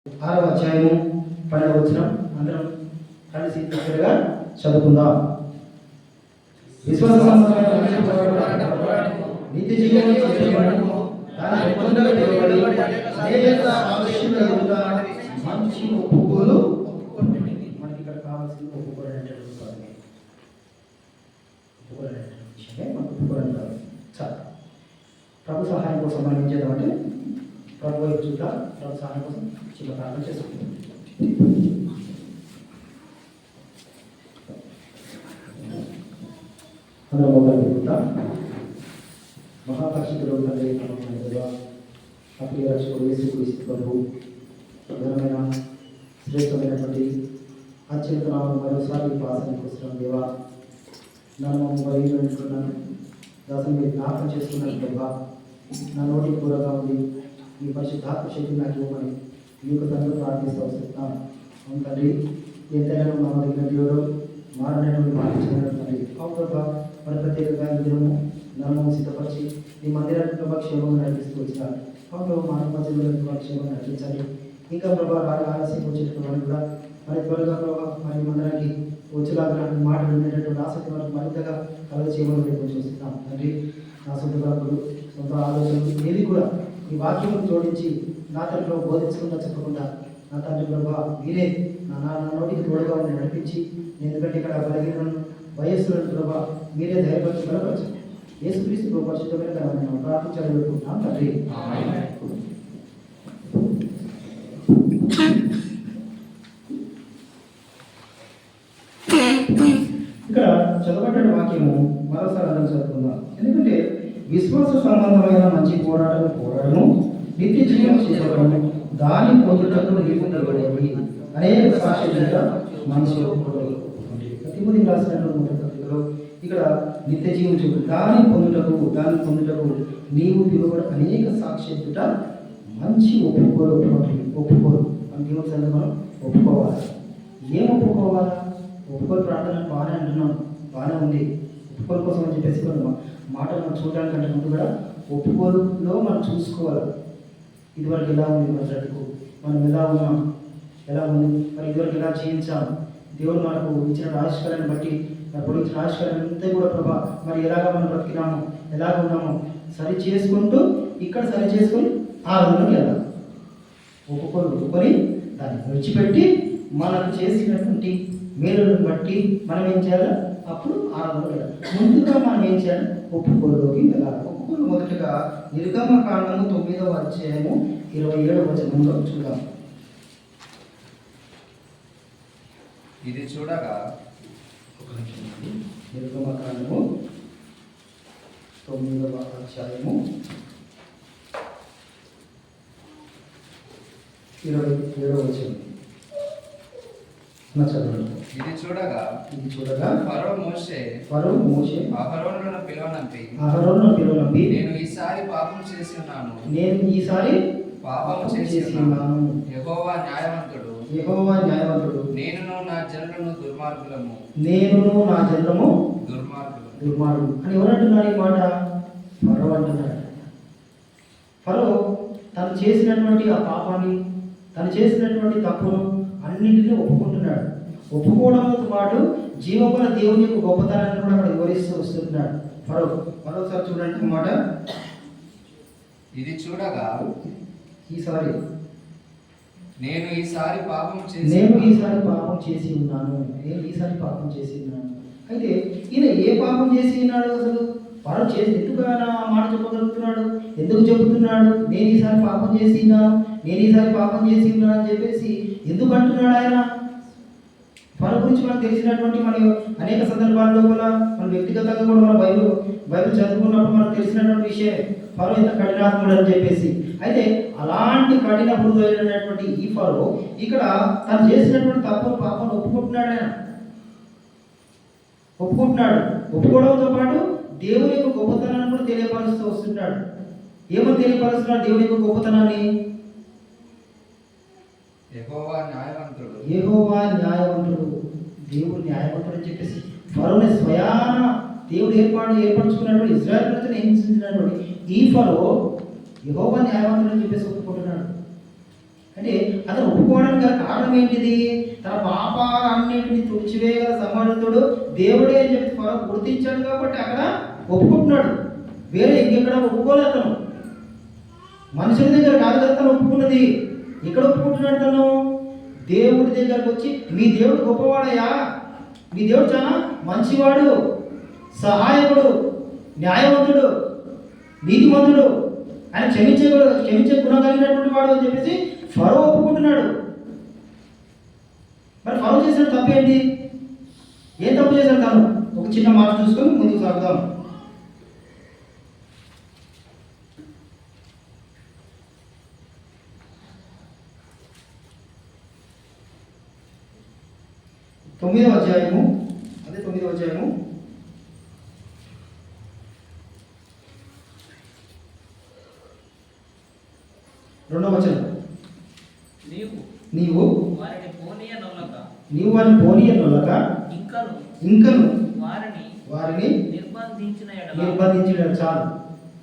6వ అధ్యాయము 12వ వచనం అందరం కలిసి దగ్గరగా చదువుకుందాం. విశ్వాస సంబంధమైన నిత్య జీవనం చేసేవాడు దాని పొందగా దేవుడి అనేక ఆవశ్యకత ఎదుట మంచి ఒప్పుకోలు మనకి ఇక్కడ కావాల్సిన ఒప్పుకోలేనటువంటి విషయమే మనకు ఒప్పుకోవడం కాదు. చాలు ప్రభు సహాయం కోసం మనం ఏం చేద్దామంటే ప్రభు వైపు చూద్దాం. ప్రభు సహాయం కోసం చిన్న ప్రార్థన చేసుకుంటాం. అందరం మొదలు పెడతాం. మహాపరిషత్తులో తండ్రి అప్రియ రక్షకుడు యేసుక్రీస్తు ప్రభు ఘనమైన శ్రేష్టమైనటువంటి అత్యంత నామం మరోసారి పాసన కోసం దేవా నన్ను వైకుంటున్నాను దాసం మీరు జ్ఞాపకం చేసుకున్నాను ప్రభా. నా నోటికి కూరగా ఉంది మీ పరిశుద్ధాత్మ శక్తి నాకు ఇవ్వమని మీకు తండ్రి ప్రార్థిస్తూ వస్తున్నాను. అవును తండ్రి, ఎంతైనా నమ్మదగిన దేవుడు మారనటువంటి మార్చించిన తండ్రి. అవును ప్రభా, మరి ప్రత్యేకంగా ఈ దినము నన్ను సిద్ధపరిచి ఈ మందిరాన్ని క్షేమంగా నడిపిస్తూ వచ్చినారు. అవును మానవ మధ్యలో క్షేమంగా నడిపించాలి. ఇంకా ప్రభా రాగా ఆలస్యం వచ్చేటువంటి కూడా మరి త్వరగా ప్రభావ మరి మందిరానికి వచ్చేలాగా మాటలు ఉండేటటువంటి ఆసక్తి వరకు మరింతగా కలగ చేయమని రేపు చూస్తున్నాం తండ్రి. నా సొంత తరపులు సొంత ఆలోచనలు ఏవి కూడా ఈ వాక్యమును జోడించి నా తండ్రిలో బోధించకుండా చెప్పకుండా నా తండ్రి ప్రభావ మీరే నా నోటికి తోడుగా ఉండి నడిపించి, ఎందుకంటే ఇక్కడ బలహీన వయస్సులను ప్రభావ మీరే ధైర్యపరిచి బలపరచు. యేసుక్రీస్తు ప్రభు పరిశుద్ధమైన మనం ప్రార్థించాలని పెట్టుకుంటున్నాం తండ్రి. ఇక్కడ చదవబడిన వాక్యము మరోసారి అందరం చదువుకుందాం. ఎందుకంటే విశ్వాస సంబంధమైన మంచి పోరాడము నిత్య జీవం చేసేవాడు దాని పొందుటకు నీవు నిలబడేవి అనేక సాక్ష్యాలుగా మనిషి తిమోతి రాసినటువంటి పత్రికలో ఇక్కడ నిత్య జీవం చెప్పు దాని పొందుటకు నీవు పిలువబడ అనేక సాక్ష్యత మంచి ఒప్పుకోలు మన దేవుని సంగతి మనం ఒప్పుకోవాలి. ఏం ఒప్పుకోవాలా? ఒప్పుకోలు ప్రార్థన బాగానే అంటున్నాం, బాగానే ఉంది. ఒప్పుకోలు కోసం అని చెప్పేసి మాటలు మనం చూడడానికంటే ముందు కూడా ఒప్పుకోలులో మనం చూసుకోవాలి. ఇదివరకు ఎలా ఉంది మన బ్రతుకు, మనం ఎలా ఉన్నాం, ఎలా ఉంది, మరి ఇదివరకు ఎలా జీవించాం, దేవుడు మనకు ఇచ్చిన ఆవిష్కరణను బట్టి మనకు ఇచ్చిన ఆవిష్కరణ అంతా కూడా ప్రభా మరి ఎలాగ మనం బ్రతికినాము, ఎలాగ ఉన్నాము సరి చేసుకుంటూ ఇక్కడ సరి చేసుకొని ఆనందంలోకి వెళ్ళాలి. ఒప్పుకొని దాన్ని విడిచిపెట్టి మనకు చేసినటువంటి మేలులను బట్టి మనం ఏం చేయాలి? అప్పుడు ఆనందంలోకి వెళ్ళాలి. ముందుగా మనం ఏం చేయాలి? ఒప్పుకోలులోకి వెళ్ళాలి. ఒప్పుకోలు మొదటగా నిర్గమకాండము 9వ అధ్యాయము 27వ వచనంలో చూద్దాం. ఇది చూడగా నిర్గమకాండము 9వ అధ్యాయము 27వ వచనం. ఇది చూడగా ఫరో మోషే అహరోనును పిలువనంపి నేను ఈసారి పాపం చేసి ఉన్నాను యెహోవా న్యాయవంతుడు నేనును నా జనులను దుర్మార్గులము అని ఎవరంటున్నారు ఈ మాట? ఫరో అంటున్నాడు. ఫరో తను చేసినటువంటి ఆ పాపాన్ని, తను చేసినటువంటి తప్పును అన్నింటినీ ఒప్పుకుంటున్నాడు. ఒప్పుకోవడంతో పాటు జీవముల దేవుని యొక్క గొప్పతనాన్ని కూడా అక్కడ వివరిస్తూ వస్తున్నాడు ఫరో. మరోసారి చూడండి మాట. ఇది చూడగా నేను ఈసారి పాపం చేసి ఉన్నాను. అయితే ఈయన ఏ పాపం చేసి ఉన్నాడు? అసలు ఫరో చేసి ఎందుకు మాట చెప్పగలుగుతున్నాడు? ఎందుకు చెబుతున్నాడు నేను ఈసారి పాపం చేసి ఉన్నాను అని చెప్పేసి ఎందుకు అంటున్నాడు ఆయన? ఫరో గురించి మనకు తెలిసినటువంటి మన అనేక సందర్భాల్లో కూడా మన వ్యక్తిగతంగా కూడా మన బైబిల్ చదువుకున్నప్పుడు మనకు తెలిసినటువంటి విషయం ఫరో ఎంత కఠినాత్ముడు అని చెప్పేసి. అయితే అలాంటి కఠిన హృదయుడైనటువంటి ఈ ఫరో ఇక్కడ తను చేసినటువంటి తప్పును పాపను ఒప్పుకుంటున్నాడు. ఒప్పుకోవడంతో పాటు దేవుని యొక్క గొప్పతనాన్ని కూడా తెలియపరుస్తూ వస్తున్నాడు. ఏమని తెలియపరుస్తున్నాడు దేవుని యొక్క గొప్పతనాన్ని? యెహోవా న్యాయవంతుడు, దేవుడు న్యాయవంతుడు అని చెప్పేసి ఫరోని స్వయాన దేవుడు ఏర్పరచుకున్నటువంటి ఇశ్రాయేలు ప్రజలను హింసించినటువంటి ఈ ఫరో యెహోవా న్యాయవంతుడు అని చెప్పేసి ఒప్పుకుంటున్నాడు. అంటే అతను ఒప్పుకోవడానికి గల కారణం ఏంటిది? తన పాపాలన్నింటినీ తుడిచివేయగల సమర్థుడు దేవుడే అని చెప్పి ఫరో గుర్తించాడు కాబట్టి అక్కడ ఒప్పుకుంటున్నాడు. వేరే ఇంకెక్కడ ఒప్పుకోలేదు అతను. మనుషుల దగ్గర కాదు కదా తను ఒప్పుకున్నది. ఎక్కడ ఒప్పుకుంటున్నాడు తను? దేవుడి దగ్గరకు వచ్చి, మీ దేవుడు గొప్పవాడయ్యా, మీ దేవుడు చాలా మంచివాడు, సహాయకుడు, న్యాయవంతుడు, నీతిమంతుడు, ఆయన క్షమించే గుణం కలిగినటువంటి వాడు అని చెప్పేసి ఫరో ఒప్పుకుంటున్నాడు. మరి ఫరో చేసిన తప్పు ఏంటి? ఏం తప్పు చేశాడు తను? ఒక చిన్న మాట చూసుకొని ముందుకు సాగుదాం. తొమ్మిదవ అధ్యాయము 2వ వచనం. నీవు వారిని పోనీయనొల్లక ఇంకను వారిని నిర్బంధించిన చాలు.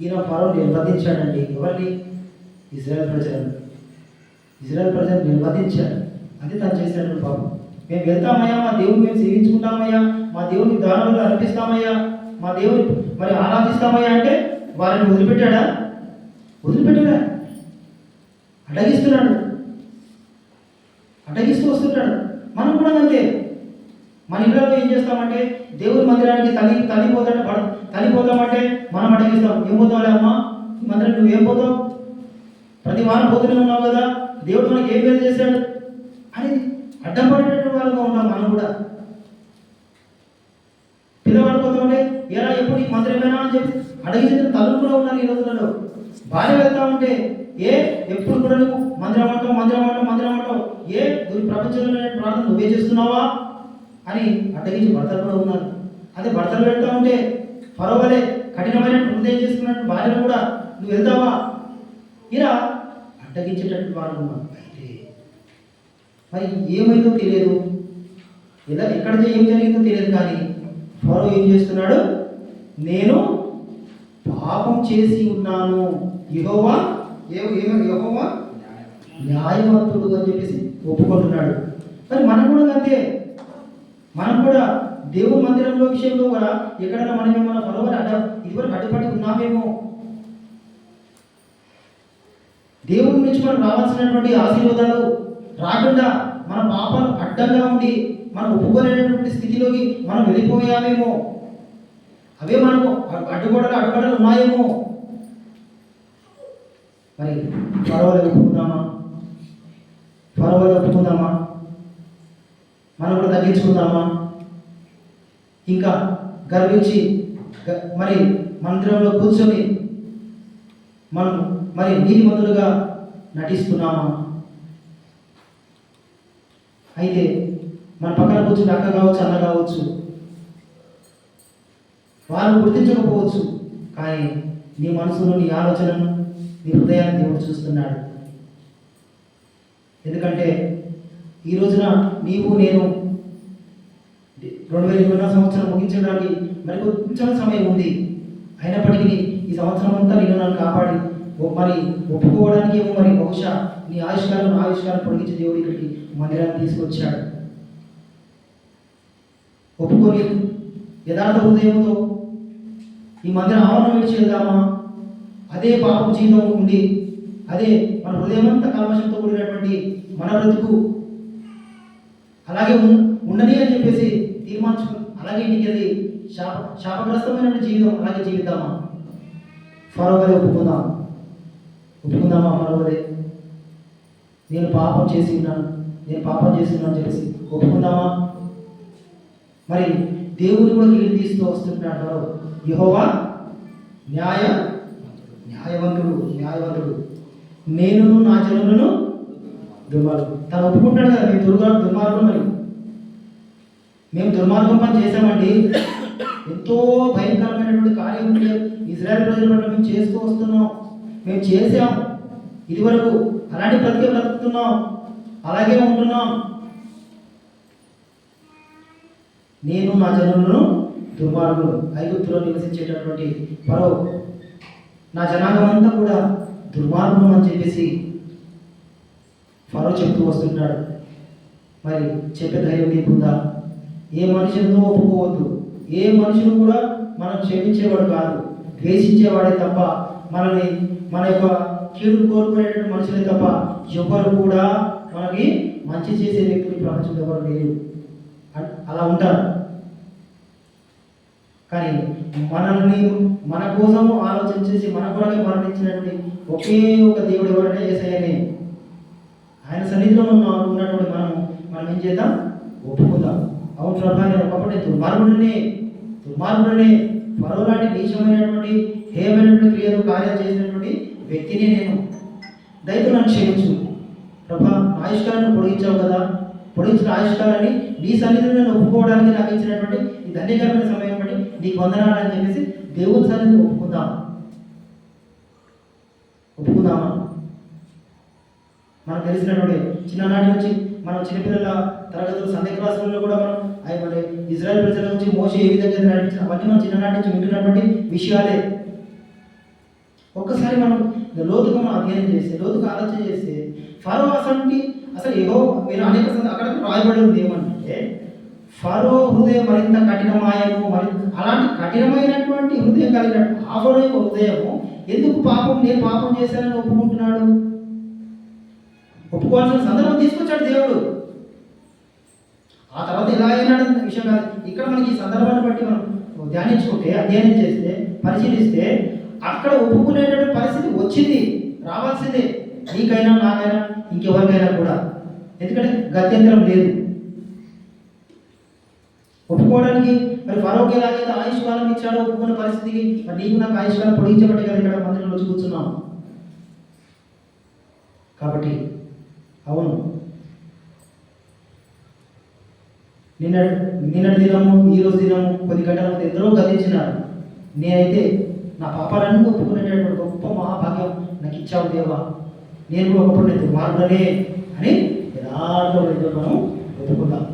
ఈయన ఫరో నిర్బంధించాడండి. ఎవరిని? ఇజ్రాయెల్ ప్రజలను నిర్బంధించాడు. అది తను చేసినటువంటి పాపం. మేము వెళ్తామయ్యా, మా దేవుని మేము సేవించుకుంటామయ్యా, మా దేవుని దానాలు అర్పిస్తామయ్యా, మా దేవుని మరి ఆరాధిస్తామయ్యా అంటే వారిని వదిలిపెట్టాడా? అడ్డగిస్తూ వస్తుంటాడు. మనం కూడా అంతే. మన ఇళ్ళలో ఏం చేస్తామంటే దేవుని మందిరానికి తల్లిపోతామంటే మనం అడ్డగిస్తాం. ఏం పోతావులే అమ్మా ఈ మందిరానికి, నువ్వేం పోతావు? ప్రతి వారం పోతూనే ఉన్నావు కదా, దేవుడు మనకి ఏం మేలు చేశాడు అని అడ్డం పడేటటువంటి వాళ్ళుగా ఉన్నాం మనం కూడా. పిల్లవాడు పోతామంటే ఎలా ఎప్పుడు ఈ మందిరమేనా అని చెప్పి అడిగించిన తల్లులు కూడా ఉన్నారు ఈ రోజులలో. భార్య వెళ్తా ఉంటే ఎప్పుడు కూడా నువ్వు మందిరం అంటావు, నువ్వు ప్రపంచంలో ప్రార్థన నువ్వే చేస్తున్నావా అని అడ్డగించి భర్తలు కూడా ఉన్నారు. అదే భర్తలు వెళ్తా ఉంటే ఫరో వలె కఠినమైన హృదయం చేసుకున్నట్టు భార్యను కూడా నువ్వు వెళ్తావా ఇలా అడ్డగించేటట్టు వాళ్ళు ఉన్నారు. అయితే మరి ఏమైందో తెలియదు, ఎక్కడ ఏం జరిగిందో తెలియదు. కానీ ఫరో ఏం చేస్తున్నాడు? నేను పాపం చేసి ఉన్నాను, యెహోవా న్యాయవంతుడు అని చెప్పేసి ఒప్పుకుంటున్నాడు. మరి మనం కూడా అంతే. మనం కూడా దేవుని మందిరంలో విషయంలో కూడా ఎక్కడైనా మనమేమన్నా ఫరోవర్ ఇదివరకు అడ్డుపడి ఉన్నామేమో. దేవుడి నుంచి మనకు రావాల్సినటువంటి ఆశీర్వాదాలు రాకుండా మన పాపాలు అడ్డంగా ఉండి మనం ఒప్పుకోలేనటువంటి స్థితిలోకి మనం వెళ్ళిపోయామేమో. అవే మనకు అడ్డుగోడలు ఉన్నాయేమో. మరి ఫరోవలో ఒప్పుకుందామా? మనం కూడా తగ్గించుకుందామా? ఇంకా గర్వించి మరి మందిరంలో కూర్చొని మనం మరి నీతిమంతులుగా నటిస్తున్నామా? అయితే మన పక్కన కూర్చుని అక్క కావచ్చు, అన్న కావచ్చు, వాళ్ళు గుర్తించకపోవచ్చు. కానీ నీ మనసును, నీ ఆలోచనను, నీ హృదయాన్ని దేవుడు చూస్తున్నాడు. ఎందుకంటే ఈ రోజున నీవు నేను 2020 సంవత్సరం ముగించడానికి మరి కొంచెం సమయం ఉంది. అయినప్పటికీ ఈ సంవత్సరం అంతా నేను నన్ను కాపాడి మరి ఒప్పుకోవడానికి ఏమో మరి బహుశా నీ ఆయుష్కాలం పొడిగించి దేవుడు ఇక్కడికి మందిరాన్ని తీసుకొచ్చాడు. ఒప్పుకొని యథార్థ హృదయంతో ఈ మందిరం ఆవరణ విడిచి వెళ్దామా? అదే పాపపు జీవితం ఉండి అదే మన హృదయమంతా కల్మషంతో కూడినటువంటి మన బ్రతుకు అలాగే ఉండని అని చెప్పేసి తీర్మానించుకుని అలాగే ఇంటికి వెళ్ళి శాపగ్రస్తమైనటువంటి జీవితం అలాగే జీవిద్దామా? ఫరోవలే ఒప్పుకుందామా? ఫరోవలే నేను పాపం చేసి ఉన్నాను అని చెప్పేసి ఒప్పుకుందామా? మరి దేవుని కూడా కీడు తీస్తూ వస్తున్నాడు. యెహోవా న్యాయవంతుడు, నేను నా జనులను దుర్మార్గం. తను ఒప్పుకుంటాడు కదా, మేము దుర్మార్గం. మరి మేము దుర్మార్గం పని చేశామండి. ఎంతో భయంకరమైనటువంటి కార్యం ఇజ్రాయెల్ ప్రజల పట్ల మేము చేస్తూ వస్తున్నాం, మేము చేసాం ఇదివరకు, అలాంటి బ్రతుకుతున్నాం, అలాగే ఉంటున్నాం. నేను నా జనులను దుర్మార్గులు, ఐగుప్తులో నివసించేటటువంటి ఫరో నా జనాంగం అంతా కూడా దుర్మార్గం అని చెప్పేసి ఫరో చెప్తూ వస్తుంటాడు. మరి చెప్పే ధైర్యం నీకుందా? ఏ మనుషులతో ఒప్పుకోవద్దు. ఏ మనుషులు కూడా మనం క్షమించేవాడు కాదు, ద్వేషించేవాడే తప్ప, మనల్ని మన యొక్క కీడు కోరుకునేటువంటి మనుషులే తప్ప ఎవరు కూడా మనకి మంచి చేసే వ్యక్తులు ప్రపంచంలో ఎవరు లేరు. అలా ఉంటారు. కానీ మనల్ని మన కోసం ఆలోచన చేసి మన కొరకే మరణించినటువంటి ఒకే ఒక దేవుడు ఎవరంటే యేసయ్యనే. ఆయన సన్నిధిలో ఉన్నటువంటి మనం ఏం చేద్దాం? ఒప్పుకుందాం. అవును ప్రభా, నేను ఒకప్పుడు దుర్మార్గుడిని, ఫరో లాంటి నీచమైనటువంటి హేయమైనటువంటి క్రియలు కార్యాలు చేసినటువంటి వ్యక్తిని నేను. దయతో నన్ను క్షమించు ప్రభా, ఆయుష్కాలను పొడిగించావు కదా, పొడిగించిన ఆయుష్కాలని నీ సన్నిధిలో నేను ఒప్పుకోవడానికి నాకు ఇచ్చినటువంటి ఈ ధన్యకరమైన సమయం బట్టి నీకు వందనాలు అని చెప్పేసి దేవుని సన్నిధిని ఒప్పుకుందామా? మనకు తెలిసినటువంటి చిన్ననాటి నుంచి మనం చిన్నపిల్లల తరగతులు సండే క్లాసులలో కూడా మనం మన ఇజ్రాయెల్ ప్రజల నుంచి మోసే ఏ విధంగా నడిపించిన అవన్నీ మనం చిన్ననాటి నుంచి వింటున్నటువంటి విషయాలే. ఒక్కసారి మనం లోతుగా అధ్యయనం చేస్తే, లోతుగా ఆలోచన చేస్తే ఫరో అసలు మీరు అనేక అక్కడ రాయబడి ఉంది ఏమంటే, ఫరో హృదయం మరింత కఠినమాయను, అలాంటి కఠినమైనటువంటి హృదయం కలిగిన ఆ ఫరో యొక్క హృదయము ఎందుకు నేను పాపం చేశానని ఒప్పుకుంటున్నాడు? ఒప్పుకోవాల్సిన సందర్భం తీసుకొచ్చాడు దేవుడు. ఆ తర్వాత ఎలా అయినాడు విషయం కాదు. ఇక్కడ మనకి ఈ సందర్భాన్ని బట్టి మనం ధ్యానించుకుంటే, అధ్యయనం చేస్తే, పరిశీలిస్తే అక్కడ ఒప్పుకునేటువంటి పరిస్థితి వచ్చింది, రావాల్సిందే. నీకైనా నాకైనా ఇంకెవరికైనా కూడా. ఎందుకంటే గత్యంతరం లేదు. ఒప్పుకోవడానికి మరి ఫరోకి ఎలాగైతే ఆయుష్ కాలం ఇచ్చాడో ఒప్పుకున్న పరిస్థితికి మరి నీకు నాకు ఆయుష్ కాలం పొడిగించబట్టే కదా ఇక్కడ మందిరంలో వచ్చి కూర్చున్నాం. కాబట్టి అవును, నిన్నటి దినము ఈరోజు దినము కొద్ది గంటల ముందు ఎందరో గతించినారు. నేనైతే నా పాపాలన్నీ ఒప్పుకునేటటువంటి గొప్ప మహాభాగ్యం నాకు ఇచ్చావు దేవా, నేను కూడా ఒకప్పుడు నేను దుర్మార్గుడనే అని యథార్థంలో మనం ఒప్పుకుందాం.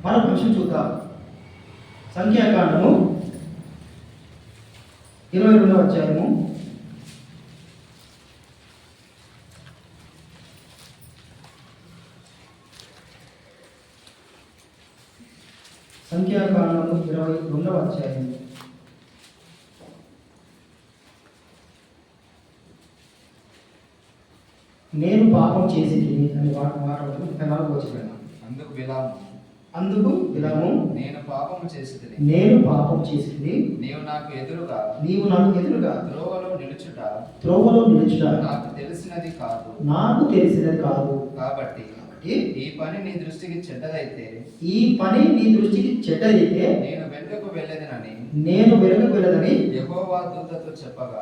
మనం విషయం చూద్దాం. సంఖ్యాకాండము 22వ అధ్యాయము సంఖ్యాకాండము 22వ అధ్యాయము నేను పాపం చేసి అని మాట వచ్చిపోయినా. అందుకు బిలాము నేను పాపం చేసింది, నీవు నాకు ఎదురుగా త్రోవలో నిలుచుట నాకు తెలిసినది కాదు. కాబట్టి ఈ పని నీ దృష్టికి చెడ్డదైతే నేను వెనుకకు వెళ్ళదని యెహోవా దూతతో చెప్పగా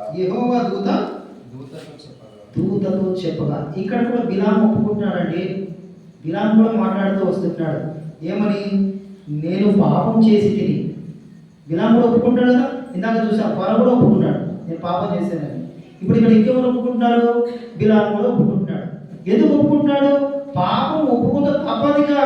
ఇక్కడ కూడా బిలాము ఒప్పుకుంటున్నాడండి. బిలాము కూడా మాట్లాడుతూ వస్తున్నాడు. ఏమని? నేను పాపం చేసి తిని. బిలాము కూడా ఒప్పుకుంటాడు కదా, ఇందాక చూసా. ఫరో కూడా ఒప్పుకున్నాడు నేను పాపం చేశానని. ఇప్పుడు ఇక్కడ ఇంకెవరు ఒప్పుకుంటున్నారు? బిలాము కూడా ఒప్పుకుంటున్నాడు. ఎందుకు ఒప్పుకుంటున్నాడు? పాపం ఒప్పుకుంటే తప్పదిగా.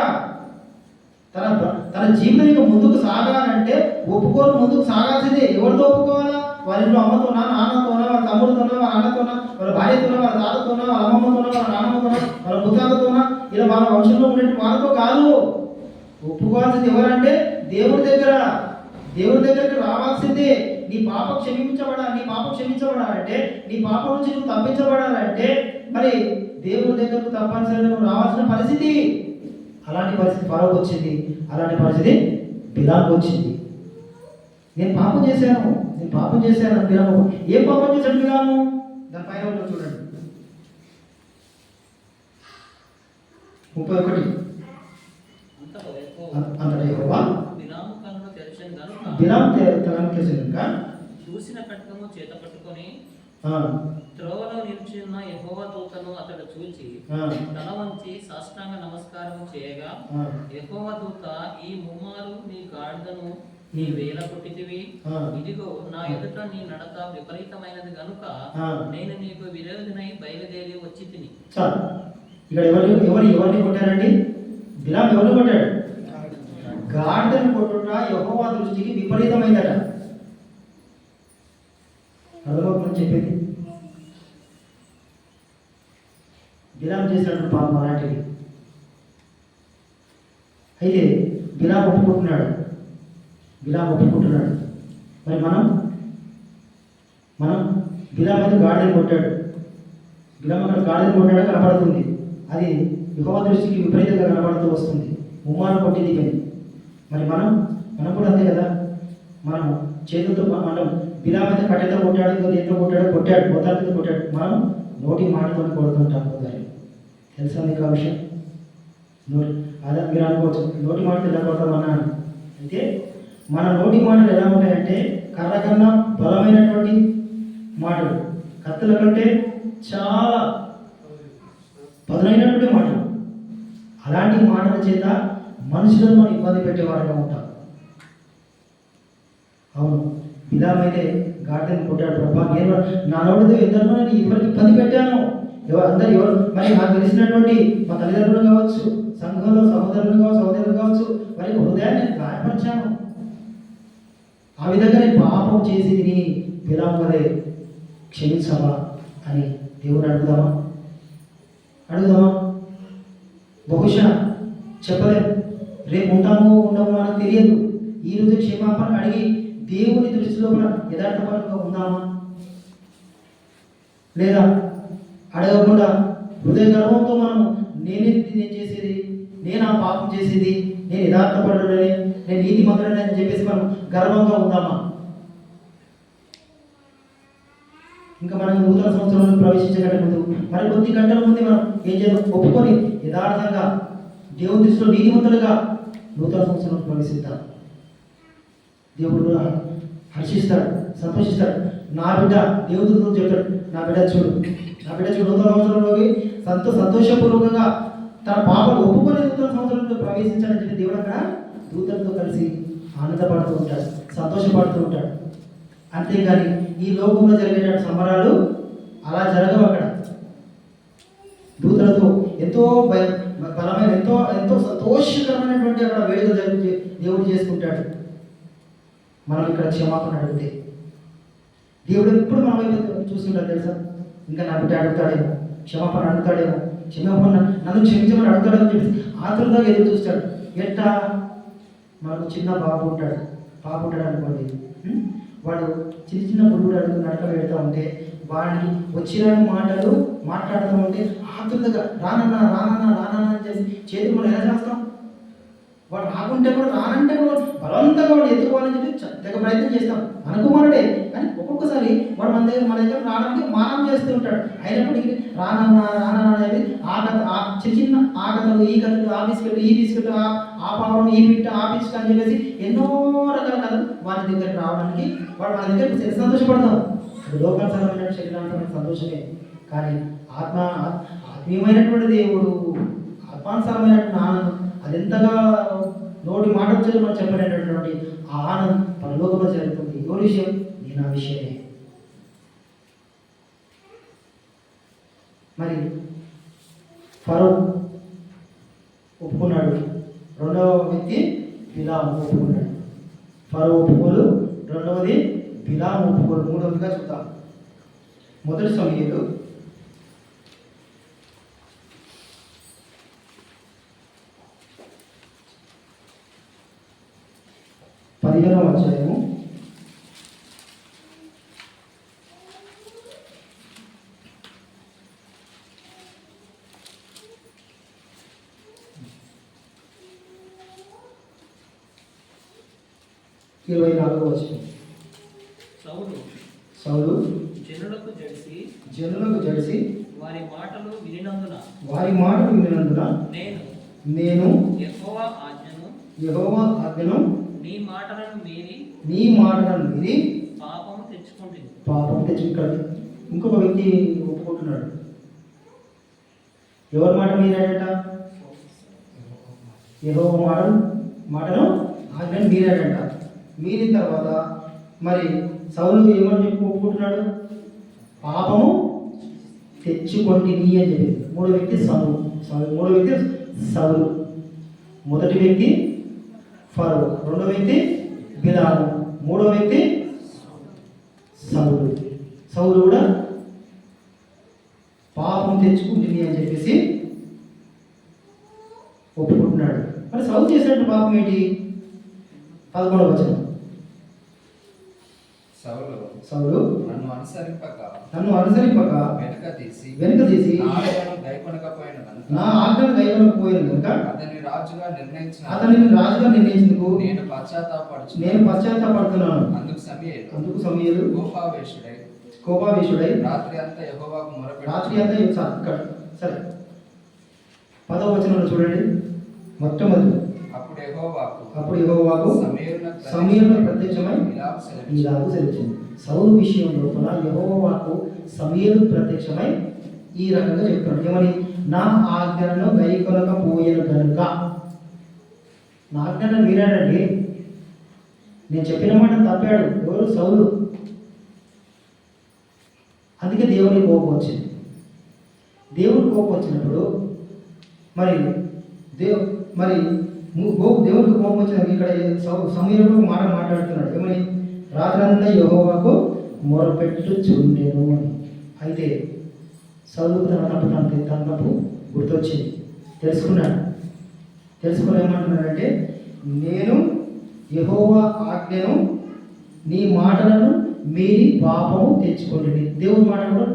తన జీవితం ముందుకు సాగాలంటే ఒప్పుకొని ముందుకు సాగాల్సిందే. ఎవరితో ఒప్పుకోవాలా? వాళ్ళ ఇంట్లో అమ్మతోనా, నాన్నతోనా, వాళ్ళ తమ్ముడితోనా, వాళ్ళ అన్నతోనా, వాళ్ళ భార్యతోనా, వాళ్ళ తాతతోనా, వాళ్ళ అమ్మమ్మతోనా, వాళ్ళ నాన్నమ్మతోనా, వాళ్ళ ముత్తాతతోనా, ఇలా వాళ్ళ వంశంలో ఉండే వాళ్ళతో కాదు. ఒప్పుకోవాల్సింది ఎవరంటే దేవుడి దగ్గరికి రావాల్సిందే. నీ పాపం క్షమించబడాలంటే, నీ పాపం నుంచి నువ్వు తప్పించబడాలంటే మరి దేవుడి దగ్గరకు తప్పనిసరిగా నువ్వు రావాల్సిన పరిస్థితి. అలాంటి పరిస్థితి ఫరోకు వచ్చింది, అలాంటి పరిస్థితి బిలాముకు వచ్చింది. నేను పాపం చేశాను బిలాము. ఏం పాపం చేశాడు బిలాము? దాని పైన చూడండి 31. అంతటా యెహోవా బిలాము తలను తెరిచెను గనుక చూసిన ఖడ్గము చేత పట్టుకొని త్రోవలో నిల్చున్న యెహోవా దూతను అతడు చూచి తల వంచి సాష్టాంగ నమస్కారము చేయగా, యెహోవా దూత, ఈ ముమ్మారు నీ గాడిదను నీ వేల కొట్టితివి. ఇదిగో నా ఎదుట నీ నడక విపరీతమైనది గనుక నేను నీకు విరోధినై బయలుదేరి వచ్చి తిని. ఇక్కడ ఎవరిని కొట్టారండి? బిలాము ఎవరిని కొట్టాడు? గాడిదను కొట్టుట యెహోవా దృష్టికి విపరీతమైందట. అర్థమవుతుందని చెప్పేది. బిలాము చేసినటువంటి చేసినటువంటి పాపం అలాంటివి. అయితే బిలాము ఒప్పుకుంటున్నాడు. మరి మనం బిలాము అయితే గాడిదను కొట్టాడు. బిలాము అక్కడ గాడిదను కొట్టాడు కనపడుతుంది. అది యెహోవా దృష్టికి విపరీతంగా కనపడుతూ వస్తుంది. ఉమ్మాను కొట్టింది కానీ. మరి మనం కూడా అంతే కదా. మనం చేతులతో మనం బిలాము అయితే కట్టెతో కొట్టాడు, ఇంకా దేంతో కొట్టాడు మొత్తాలతో కొట్టాడు. మనం నోటి మాటతో కొడుతుంటాం కొందరు. తెలుసా మీకు ఆ విషయం? అదే మీరు అనుకోవచ్చు, నోటి మాటలు ఎలా కొడతామన్నాను. అయితే మన నోటి మాటలు ఎలా ఉంటాయంటే కర్ర కన్నా బలమైనటువంటి మాటలు, కత్తుల కంటే చాలా పదునైనటువంటి మాటలు. అలాంటి మాటల చేత మనుషులను మనం ఇబ్బంది పెట్టేవారుగా ఉంటాం. అవును, బిలాము అయితే గాడిదను కొట్టాడు. ప్రభా, నేను నా నోటితో ఎందరినో నేను ఎవరికి ఇబ్బంది పెట్టాను, ఎవరు మరి నాకు తెలిసినటువంటి మా తల్లిదండ్రులు కావచ్చు, సంఘంలో సహోదరులు కావచ్చు, వారి హృదయాన్ని గాయపరిచాను. ఆ విధంగా నేను పాపం చేసి తిని బిలాము వలె క్షమించవా అని దేవుడు అడుగుదామా? బహుశా చెప్పలేము. రేపు ఉంటామో ఉండమో మనకు తెలియదు. ఈరోజు క్షమాపణ అడిగి దేవుని దృష్టిలో కూడా యథార్థపరంగా ఉందామా? లేదా అడగకుండా హృదయ గర్వంతో మనం నేను చేసేది, నేను ఆ పాపం చేసేది, నేను యథార్థపరుడని, నేను నీతి మంత్రుడని అని చెప్పేసి మనం గర్వంగా ఉందామా? ఇంకా మనం నూతన సంవత్సరంలో ప్రవేశించగల ముందు మరి కొద్ది గంటల ముందు మనం ఏం చేద్దాం? ఒప్పుకొని యథార్థంగా దేవుని దృష్టిలో నీతిమంతులుగా నూతన సంవత్సరంలో ప్రవేశిద్దాం. దేవుడు కూడా హర్షిస్తాడు, సంతోషిస్తాడు. నా బిడ్డ దేవుడు చెప్తాడు, నా బిడ్డ చూడు నూతన సంవత్సరంలోకి సంతోషపూర్వకంగా తన పాపను ఒప్పుకొని నూతన సంవత్సరంలో ప్రవేశించాడని చెప్పి దేవుడు అక్కడ దూతలతో కలిసి ఆనందపడుతూ ఉంటాడు, సంతోషపడుతూ ఉంటాడు. అంతేగాని ఈ లోకంలో జరిగేటువంటి సంబరాలు అలా జరగవు. అక్కడ దూతలతో ఎంతో బలమైన ఎంతో సంతోషకరమైనటువంటి అక్కడ వేడుకలు జరిగి దేవుడు చేసుకుంటాడు. మనం ఇక్కడ క్షమాపణ అడిగితే దేవుడు ఎప్పుడు మన వైపు చూస్తుంటాడు తెలుసా? ఇంకా నా బిడ్డ అడుగుతాడేమో, క్షమాపణ అడుగుతాడేమో, నన్ను క్షమించమని అడుగుతాడేమో చెప్పి ఆతురగా ఎదురు చూస్తాడు. ఎట్లా? మనకు చిన్న బాబు ఉంటాడు అనుకోండి. వాడు చిన్న బుడ్డు అడుగు నడక పెడతా ఉంటే వాడికి వచ్చిన మాటలు మాట్లాడుతూ ఉంటే ఆతురగా రానన్నా అని చేసి చేతులు మనం ఎలా చేస్తాం? వాడు రాకుంటే కూడా రానంటే కూడా బలవంతంగా వాడు ఎత్తుకోవాలని చెప్పి తెగ ప్రయత్నం చేస్తాం. అనుకుమారుడే, కానీ ఒక్కొక్కసారి వాడు మన దగ్గర రావడానికి మానం చేస్తూ ఉంటాడు. అయినప్పటికీ రానన్నా అనేది చిన్న ఆ కథలు, ఈ కథలు, ఆ బిస్కెట్, ఈ బిస్కెట్, ఆ పాపం, ఈ పిట్ట, ఆ బిస్కెట్ అని చెప్పేసి ఎన్నో రకాల కథలు వాడి దగ్గరికి రావడానికి వాడు మన దగ్గర సంతోషపడతాం. లోకానుసారమైన శరీరానుసారమైన సంతోషమే, కానీ ఆత్మీయమైనటువంటి దేవుడు, ఆత్మానుసారమైనటువంటి ఆనందం, అది ఎంతగా నోటి మాట వచ్చేది మనం చెప్పలేనటువంటి ఆ ఆనందం పరలోకంలో జరుగుతుంది. ఎవరి విషయం? నేను ఆ విషయమే. మరి ఫరో ఒప్పుకున్నాడు, రెండవ వ్యక్తి బిలాము ఒప్పుకున్నాడు. ఫరో ఒప్పుకోలు, రెండవది బిలాము ఒప్పుకోలు. మూడవదిగా చూద్దాం. మొదటి సమయంలో 15వ అధ్యాయము 24వ వచనం. సౌలు జనులకు జడిసి వారి మాటలు వినినందున నేను యెహోవా ఆజ్ఞను నీ మాటలను మీరి పాపం తెచ్చుకుంటాడు. ఇంకొక వ్యక్తి ఒప్పుకుంటున్నాడు. ఎవరి మాట మీరాడట? యెహోవా మాటను ఆజ్ఞను మీరాడట. మీరిన తర్వాత మరి సౌలు ఏమని చెప్పి ఒప్పుకుంటున్నాడు? పాపము తెచ్చుకొంటిని అని చెప్పి. మూడో వ్యక్తి సౌలు, మొదటి వ్యక్తి ఫరో, రెండో వ్యక్తి బిలాము, మూడో వ్యక్తి సౌలు కూడా పాపం తెచ్చుకుంటుంది అని చెప్పేసి ఒప్పుకుంటున్నాడు. మరి సౌలు చేసినట్టు పాపం ఏంటి? 11వ వచనం. సౌలు నన్ను అనుసరింపక వెనుక తీసి నా ఆజ్ఞను గైకొనకపోయిన కనుక అతన్ని రాజుగా నిర్ణయించిన నిర్ణయించినందుకు నేను పశ్చాత్తాపడుతున్నాను. అందుకు సమూయేలు కోపావేశుడై రాత్రి అంతా యెహోవాకు మొరపెట్టి సరే 10వ వచనంలో చూడండి. మొట్టమొదటి అప్పుడు యెహోవాకు సమూయేలునకు ప్రత్యక్షమై ఇలాగ సెలవిచ్చాను. సౌలు విషయం లోపల యెహోవాకు సమూయేలు ప్రత్యక్షమై ఈ రకంగా చెప్తున్నాడు. ఏమని? నా ఆజ్ఞలను గైకొనకపోయేను కనుక. నా ఆజ్ఞలను వినాడండి. నేను చెప్పిన మాట తప్పాడు. ఎవరు? సౌలు. అందుకే దేవుని కోపం వచ్చింది. దేవుని కోపం వచ్చినప్పుడు దేవుడికి కోపం వచ్చినప్పుడు ఇక్కడ సమయంలో మాట మాట్లాడుతున్నాడు. ఏమని? రాత్రంతా యెహోవాకు మొరపెట్టుచుండెను అని. అయితే సౌలుకు తన తప్పు గుర్తొచ్చింది. తెలుసుకుని ఏమంటున్నాడంటే, నేను యెహోవా ఆజ్ఞను నీ మాటలను మీరి పాపము తెచ్చుకోండి. దేవుని మాట కూడా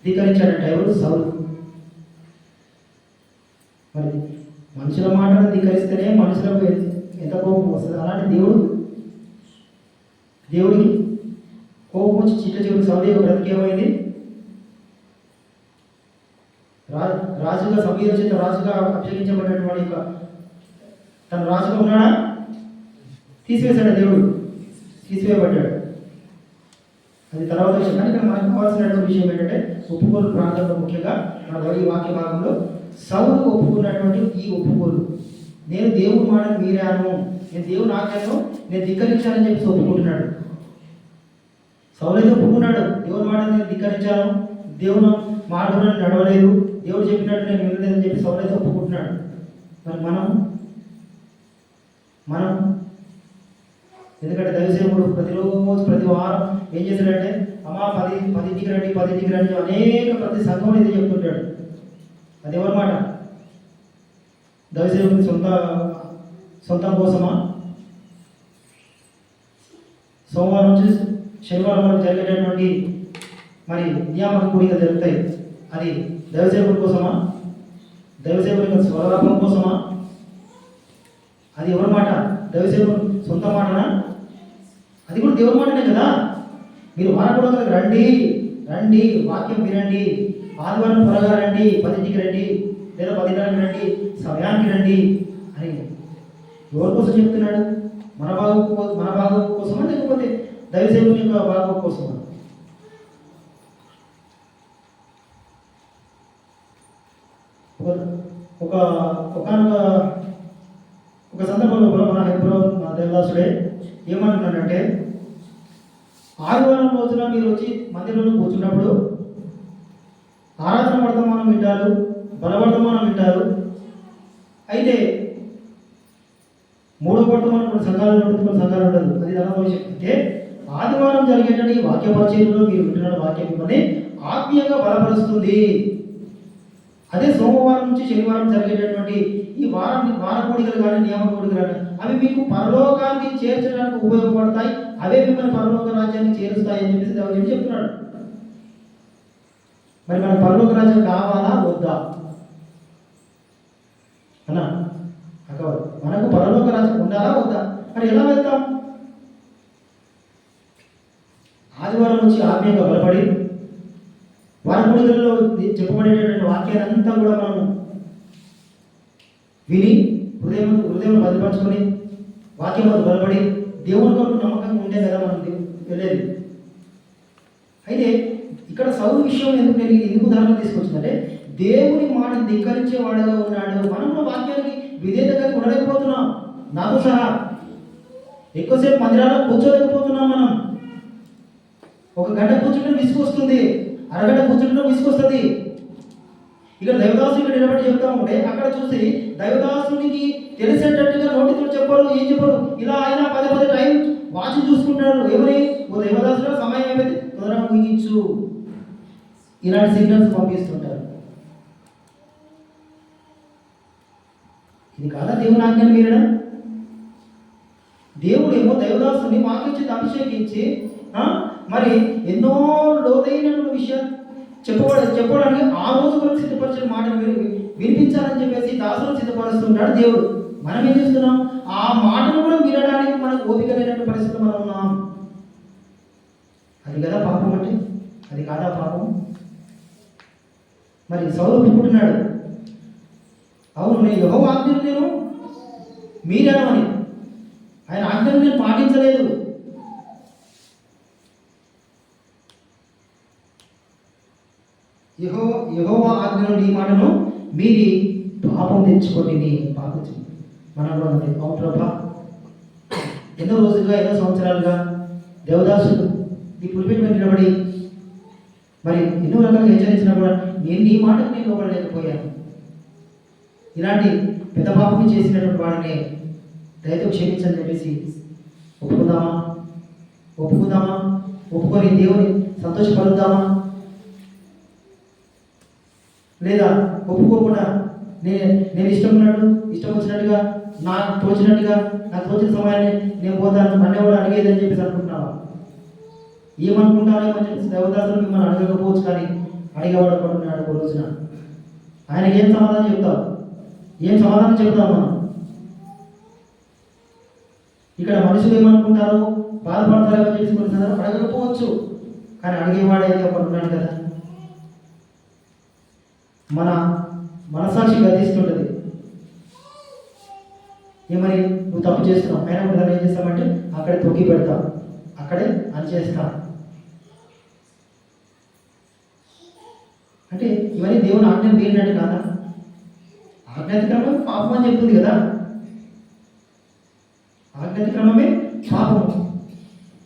ధిక్కరించాడంట. ఎవరు? సౌలు. మరి మనుషుల మాటలను ధిక్కరిస్తేనే మనుషులకు ఎంత కోపం వస్తుంది. అలాంటి దేవుడికి కోపం వచ్చి చిట్ట చివరి సౌలు బ్రతికేమైంది? రాజుగా సమూయేలు చేత రాజుగా అభిషేకించబడినటువంటి వాడి యొక్క తన రాజుగా ఉన్నాడా? తీసివేశాడు. దేవుడు తీసివేయబడ్డాడు. అది తర్వాత విషయం. కానీ ఇక్కడ మనకు కావాల్సినటువంటి విషయం ఏంటంటే, ఒప్పుకోలు ప్రాంతంలో ముఖ్యంగా మన ఈ వాక్య భాగంలో సౌలు ఒప్పుకున్నటువంటి ఈ ఒప్పుకోలు, నేను దేవుని మాటను మీరాను, నేను దేవుని ఆజ్ఞను నేను ధిక్కరించానని చెప్పి ఒప్పుకుంటున్నాడు. సౌలు అయితే ఒప్పుకున్నాడు, దేవుని మాటను నేను ధిక్కరించాను, దేవుని మార్గంలో నడవలేదు, దేవుడు చెప్పినట్టు నేను వినలేదని చెప్పి సౌలు అయితే ఒప్పుకుంటున్నాడు. మరి మనం ఎందుకంటే దైవసేవకుడు ప్రతిరోజు ప్రతి వారం ఏం చేశాడంటే, అమ్మా 10కి రండి అనేక ప్రతి సంఘంలో ఇది చెప్తుంటాడు. అది ఎవరి మాట? దైవసేవకుని సొంతం కోసమా? సోమవారం నుంచి శనివారం వరకు జరిగేటటువంటి మరి నియామక కూడిక జరుగుతాయి. అది దైవసేవకుల కోసమా? దైవసేవకుల స్వలాభం కోసమా? అది ఎవరి మాట? దైవసేవకుడు సొంత మాటనా? అది కూడా దేవుని మాటనే కదా. మీరు వారపూర్వకంగా రండి వాక్యం వినండి, ఆదివారం త్వరగా రండి, 10కి రండి లేదా 10:30కి రండి, సమయానికి రండి అని ఎవరి కోసం చెప్తున్నాడు? మన బాగు కోసమా లేకపోతే దైవసేవకుని యొక్క బాగు కోసమా? ఒక సందర్భంలో మన దేవదాసుడే ఏమంటున్నాడంటే, ఆదివారం రోజున మీరు వచ్చి మందిరంలో కూర్చున్నప్పుడు ఆరాధన వర్తమానం వింటారు, బలవర్తమానం వింటారు. అయితే 3వ వర్తమానం కొన్ని సంఘాలు ఉండదు. అది దాని విషయం. అయితే ఆదివారం జరిగేటువంటి వాక్య పరిచయంలో మీరు వింటున్న వాక్యం మిమ్మల్ని ఆత్మీయంగా బలపరుస్తుంది. అదే సోమవారం నుంచి శనివారం జరిగేటటువంటి ఈ వార కూడికలు కానీ నియామక కూడికలు కానీ అవి మీకు పరలోకానికి చేర్చడానికి ఉపయోగపడతాయి, అవే మిమ్మల్ని పరలోక రాజ్యాన్ని చేరుస్తాయి అని చెప్పేసి దేవుడు చెప్తున్నాడు. మరి మన పరలోక రాజ్యం కావాలా వద్దా అన్నా? మనకు పరలోక రాజ్యం ఉండాలా వద్దా? మరి ఎలా వెళ్తాం? ఆదివారం నుంచి ఆత్మీయంగా బలపడి వారపూడికల్లో చెప్పబడేటటువంటి వాక్యాన్ని అంతా కూడా మనం విని హృదయం భద్రపరచుకొని వాక్యం బలపడి దేవుని కొరకు నమ్మకంగా ఉంటే కదా మనం వెళ్ళేది. అయితే ఇక్కడ సౌలు విషయం ఎందుకు ఉదాహరణ తీసుకొచ్చిందంటే, దేవుని మాట ధిక్కరించే వాడుగా ఉన్నాడు. మనం వాక్యానికి విధేయతగా ఉండలేకపోతున్నాం. నాతో సహా ఎక్కువసేపు మందిరాల్లో కూర్చోలేకపోతున్నాం. మనం 1 గంట కూర్చుంటే విసుకొస్తుంది, అరగంట కూర్చుంటే విసుకొస్తుంది. ఇక్కడ దైవదాసు ఇక్కడ నిలబడి చెప్తా ఉంటే అక్కడ చూసి దైవదాసునికి తెలిసేటట్టుగా నోటితో చెప్పరు, ఏం చెప్పరు. ఇలా అయినా 10 టైం వాచి చూసుకుంటారు. ఎవరి ఓ దైవదాసులో సమయం ఏమైతే త్వరగా ముగించు, ఇలాంటి సిగ్నల్స్ పంపిస్తుంటారు. ఇది కాదా దేవుని ఆజ్ఞను మీరడం? దేవుడేమో దైవదాసుని వాక్యం చేత అభిషేకించి మరి ఎన్నో లోతైనటువంటి విషయాలు చెప్పడానికి ఆ రోజు కూడా సిద్ధపరిచిన మాటలు వినిపించాలని చెప్పేసి దాసులను సిద్ధపరుస్తుంటాడు దేవుడు. మనం ఏం చేస్తున్నాం? ఆ మాటను కూడా వినడానికి మనకు ఓపిక లేనటువంటి పరిస్థితులు మనం ఉన్నాం. అది కదా పాపం అంటే? అది కాదా పాపం? మరి సౌలు ఒప్పుకుంటున్నాడు, అవును నేను యెహోవా ఆజ్ఞను నేను మీరాను అని. ఆయన ఆజ్ఞను నేను పాటించలేదు. యెహోవా ఆజ్ఞను ఈ మాటను మీరి పాపం తెచ్చుకొని పాపం మనలో అవును ప్రభా, ఎన్నో రోజులుగా ఎన్నో సంవత్సరాలుగా దేవదాసుడు ఈ పులిపెట్టి మీద నిలబడి మరి ఎన్నో రకాలుగా హెచ్చరించినా కూడా నేను ఈ మాటకు నేను లోపడలేకపోయాను. ఇలాంటి పెద్ద పాపం చేసినటువంటి వాడిని దయతో క్షమించని చెప్పేసి ఒప్పుకుందామా? ఒప్పుకొని దేవుని సంతోషపడుద్దామా? లేదా ఒప్పుకోకుండా నేను ఇష్టం వచ్చినట్టుగా నాకు తోచిన సమయాన్ని నేను పోతాను, నన్ను కూడా అడిగేదని చెప్పేసి అనుకుంటున్నావా? ఏమనుకుంటానేమని చెప్పేసి దేవదాసులు మిమ్మల్ని అడగకపోవచ్చు, కానీ అడిగేవాడు పడుతున్నాడు ఒక రోజున. ఆయనకి ఏం సమాధానం చెప్తాం మనం? ఇక్కడ మనుషులు ఏమనుకుంటారో బాధపడతారో చెప్పేసి కొన్నిసార్లు అడగకపోవచ్చు, కానీ అడిగేవాడైతే పడుతున్నాడు కదా. మన మనసాక్షి గతిస్తుంటుంది. ఏమని నువ్వు తప్పు చేస్తున్నావు, అయినా కూడా ఏం చేస్తామంటే అక్కడే తొక్కి పెడతాం, అక్కడే అనిచేస్తాం. అంటే ఇవన్నీ దేవుని ఆజ్ఞను మీరినట్టు కాదా? ఆజ్ఞాతిక్రమమే పాపం అని చెప్తుంది కదా. ఆజ్ఞాతిక్రమమే పాపం.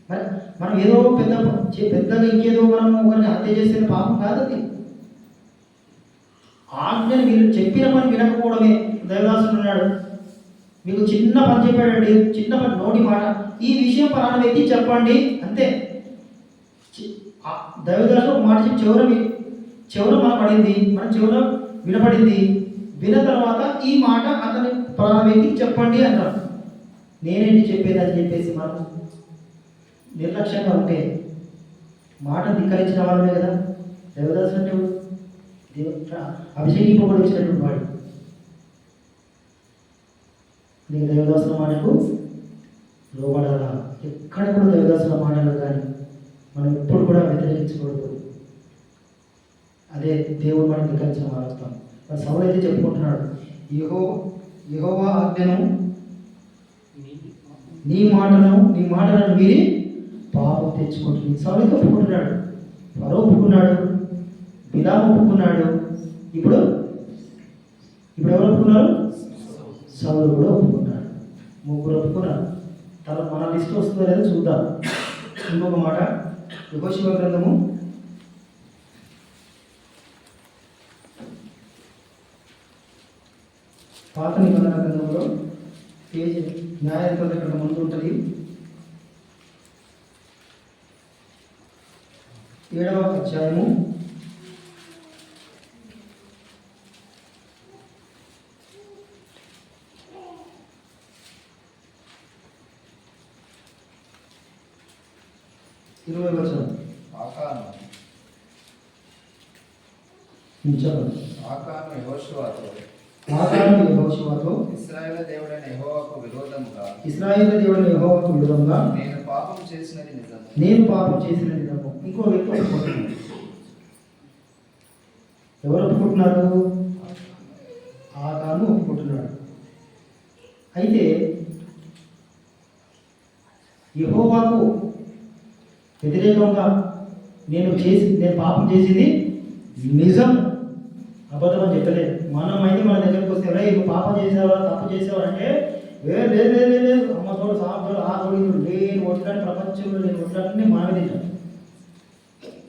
మరి మనం ఏదో పెద్దగా ఇంకేదో మనం ఒకరిని హత్య చేసిన పాపం కాదది. ఆజ్ఞను మీరు చెప్పిన పని వినకపోవడమే. దేవదాసుడు ఉన్నాడు, మీకు చిన్న పని చెప్పాడండి, చిన్న పని నోటి మాట, ఈ విషయం పలానా వ్యక్తి చెప్పండి అంతే. దేవదాసుడు ఒక మాట చెప్పి చెవున మన పడింది, మన చెవున వినపడింది. విన తర్వాత ఈ మాట అతని పలానా వ్యక్తికి చెప్పండి అన్నాడు. నేనేంటి చెప్పేది అని చెప్పేసి మనం నిర్లక్ష్యంగా ఉంటే మాట ధిక్కరించిన వాళ్ళమే కదా. దేవదాసుడు అంటే అభిషేకింపబడి వచ్చినటువంటి వాడు. నీకు దేవదాసుల మాటకు లోబడాలా? ఎక్కడ కూడా దేవదాసుల మాటలు కానీ మనం ఎప్పుడు కూడా వ్యతిరేకించకూడదు. అదే దేవుడు మనం ధిక్కరించిన వాడుతాం. మరి సౌలు అయితే చెప్పుకుంటున్నాడు, యెహోవా ఆజ్ఞను నీ మాటలను మీరి పాపం తెచ్చుకుంటుంది. సౌలు అయితే ఒప్పుకుంటున్నాడు, ఫరో ఒప్పుకున్నాడు, బిలాము ఒప్పుకున్నాడు. ఇప్పుడు ఎవరు ఒప్పుకున్నారు? సౌలు కూడా ఒప్పుకున్నాడు. ముగ్గురు ఒప్పుకున్నారు. తర్వాత మన లిస్ట్ వస్తుందో లేదో చూద్దాం. ఇంకొక మాట, యెహోషువ గ్రంథము 'పాత నిబంధన గ్రంథంలో పేజీ న్యాయాధిపతుల కంటే ముందు ఉంటుంది. 7వ అధ్యాయము 20వ వచనం. ఆకాను యెహోషువతో ఇశ్రాయేలు దేవుడైన యెహోవాకు విరోధంగా నేను పాపం చేసినది నిజము. ఇంకో వ్యక్తి ఒప్పుకుంటున్నాడు. ఎవరు ఒప్పుకుంటున్నారు? ఆకాను ఒప్పుకుంటున్నాడు. అయితే యెహోవాకు వ్యతిరేకంగా నేను పాపం చేసింది నిజం, అబద్ధం అని చెప్పలేదు. మనం అయితే మన దగ్గరికి వస్తే నువ్వు పాపం చేసేవా, తప్పు చేసేవా అంటే లేదు అమ్మ తోడు సాగుతోడు ఆ తోడు లేని ఒట్లాంటి ప్రపంచంలో లేని ఒట్లాంటి మనమే తింటాం.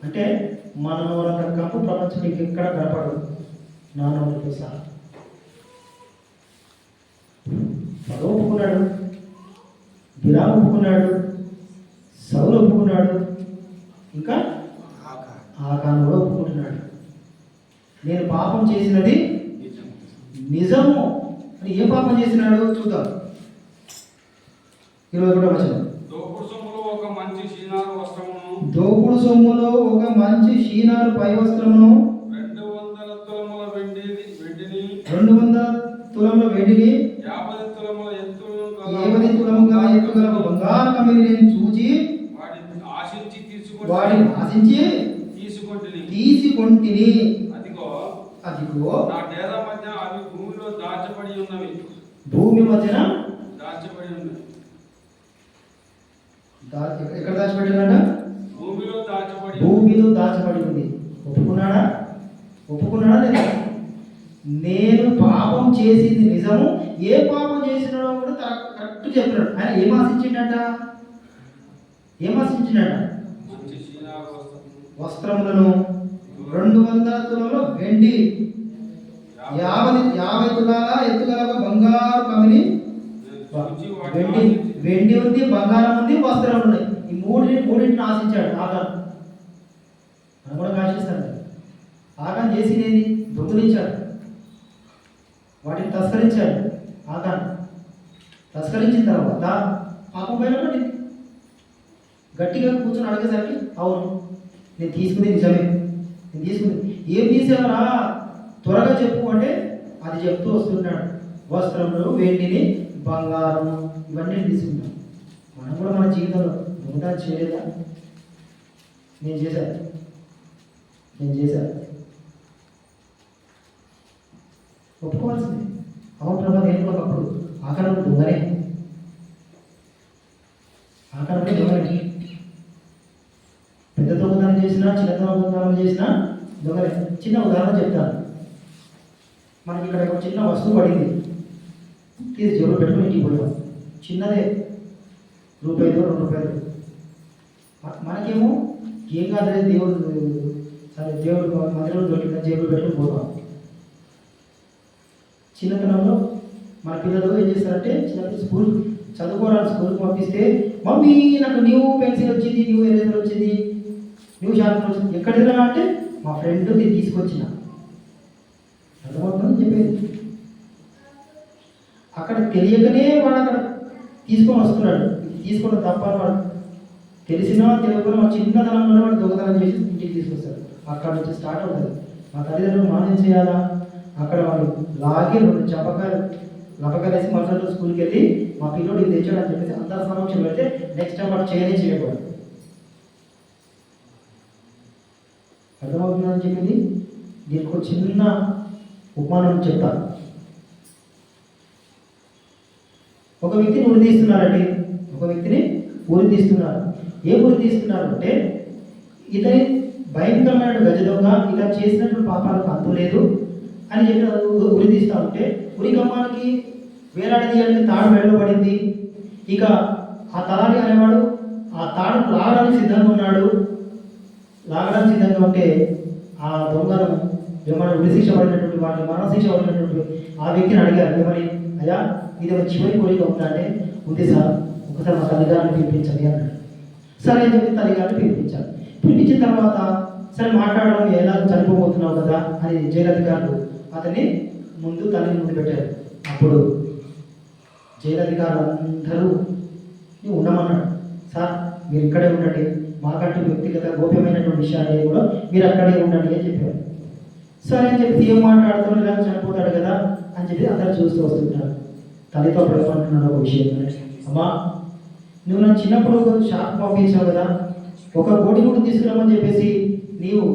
అంటే మన నోరంత కప్పు ప్రపంచం నీకు ఎక్కడ కనపడదు, నా నోటితో సహా. ఫరో ఒప్పుకున్నాడు, బిలాము ఒప్పుకున్నాడు, సౌలు ఒప్పుకున్నాడు, ఇంకా ఆకాను కూడా ఒప్పుకుంటున్నాడు. నేను పాపం చేసినది నిజము. మరి ఏ పాపం చేసినాడు చూద్దాం. 21వ వచనం. దోపుడు సొమ్ములో ఒక మంచి షీనారు వస్త్రమును, దోపుడు సొమ్ములో ఒక మంచి షీనారు పై వస్త్రమును, 200 తులముల వెండిని, 200 తులముల వెండిని, 50 తులముల ఎత్తును గల 50 తులముల ఎత్తు గల బంగారు కమిని నేను చూచి వాటిని ఆశించి తీసుకొంటిని. అదిగో నా డేరా మధ్య అవి భూమిలో దాచబడి ఉన్నవి. భూమి మధ్యన దాచబడి ఉన్నవి. ఎక్కడ దాచబడినట? భూమిలో దాచబడి ఉంది. ఒప్పుకున్నాడా లేదా? నేను పాపం చేసింది నిజము. ఏ పాపం చేసినాడో కూడా కరెక్ట్ చెప్తున్నాడు. ఆయన ఏం ఆశించిండట? వస్త్రములను, 200 తులముల వెండి, 50 తులాల ఎత్తుగల బంగారు కమిని. వెండి ఉంది, బంగారం ఉంది, వస్త్రాలు ఉన్నాయి. ఈ మూడింటిని ఆశించాడు ఆకాన్. మనం కూడా ఆశిస్తాడు. ఆకాన్ చేసినేది దొంగిలించాడు, వాటిని తస్కరించాడు. ఆకాన్ తస్కరించిన తర్వాత పాపం బయటపడింది. గట్టిగా కూర్చొని అడిగేసరికి అవును నేను తీసుకుంది నిజమే, నేను తీసుకుంది. ఏం తీసావరా త్వరగా చెప్పు అంటే అది చెప్తూ వస్తున్నాడు. వస్త్రములు, వెండిని, బంగారం ఇవన్నీ తీసుకున్నాం. మనం కూడా మన జీవితంలో దొంగతనం చేయలేదా? నేను చేశాను. ఒప్పుకోవాల్సింది. అవును ప్రభా, నేను కూడా ఒకప్పుడు ఆకారంలో దొంగనే. పెద్ద దొంగతనం చేసినా, చిన్న దొంగతనం చేసినా దొంగలే. చిన్న ఉదాహరణ చెప్తాను. మనకి ఇక్కడ ఒక చిన్న వస్తువు పడింది, తీసి జేబులో పెట్టుకుని ఇంటికి పోయాం. చిన్నదే, ₹2 ₹2. మనకేమో ఏం కాదులే, దేవుడు మందిరంలో దొరికిన జేబులో పెట్టుకుని పోతాం. చిన్నతనంలో మన పిల్లలు ఏం చేస్తారంటే, చిన్నప్పుడు చదువుకోవడానికి స్కూల్కి పంపిస్తే, మమ్మీ నాకు న్యూ పెన్సిల్ వచ్చింది, న్యూ ఎరేజర్ వచ్చింది, న్యూ షార్ప్నర్ వచ్చింది. ఎక్కడికి రా అంటే మా ఫ్రెండ్ నేను తీసుకొచ్చిన. అర్థమవుతుందని చెప్పేది. అక్కడ తెలియకనే వాడు అక్కడ తీసుకొని వస్తున్నాడు. తీసుకోవడం తప్ప వాడు తెలిసినా తెలియకుండా వాడు చిన్నతనంలోనే వాడు దొంగతనం చేసి ఇంటికి తీసుకొస్తాడు. అక్కడ నుంచి స్టార్ట్ అవుతుంది. మా తల్లిదండ్రులు మనం ఏం చేయాలా? అక్కడ వాళ్ళు లాగి 2 లపకాలేసి మరుసటి స్కూల్కి వెళ్ళి మా పిల్లోడు ఇది తెచ్చాడు అని చెప్పేసి అందరి సమక్షం పెడితే నెక్స్ట్ టైం వాడు చేయకూడదు. అర్థమవుతుందని చెప్పింది. దీనికి ఒక చిన్న ఉపమానం చెప్తాను. ఒక వ్యక్తిని ఉరి తీస్తున్నారండి. ఏం ఉరి తీస్తున్నారు అంటే, ఇతని భయంకరమైన గజ దొంగ, ఇలా చేసినటువంటి పాపాలకు అంతు లేదు అని చెప్పి ఉరి తీస్తూ ఉంటే, ఉరి కమ్మానికి వేలాడదీయాలని తాడు మెడలో పడింది. ఇక ఆ తలారి అనేవాడు ఆ తాడు లాగడానికి సిద్ధంగా ఉంటే ఆ దొంగను ఏమైనా ఉరిశిక్ష పడినటువంటి వాడిని, మరణశిక్ష పడినటువంటి ఆ వ్యక్తిని అడిగారు, ఏమని, అయ్యా ఇది ఒక చివరి కోరిక ఉందా అంటే, ఉంది సార్, ఒకసారి మా తల్లిగారిని పిలిపించండి అన్నాడు. సరే అని చెప్పి తల్లిగారిని పిలిపించిన తర్వాత, సరే మాట్లాడడం, ఎలా చనిపోబోతున్నావు కదా అని జైలధికారులు అతన్ని తల్లిని ముందు పెట్టారు. అప్పుడు జైలధికారులు అందరూ ఉండమన్నాడు. సార్ మీరు ఇక్కడే ఉండండి, మాకంటూ వ్యక్తిగత గోప్యమైనటువంటి విషయాలు కూడా మీరు అక్కడే ఉండండి అని చెప్పారు. సరే అని చెప్పి ఏం మాట్లాడుతున్నాడు, ఇలా చనిపోతాడు కదా అని చెప్పి అందరూ చూస్తూ వస్తుంటారు. తల్లితో ప్రశ్నిస్తున్నాడు ఒక విషయం, అమ్మా నువ్వు నన్ను చిన్నప్పుడు షాప్ పంపించావు కదా, ఒక కోడి గుడ్డు తీసుకురామని చెప్పేసి నీవు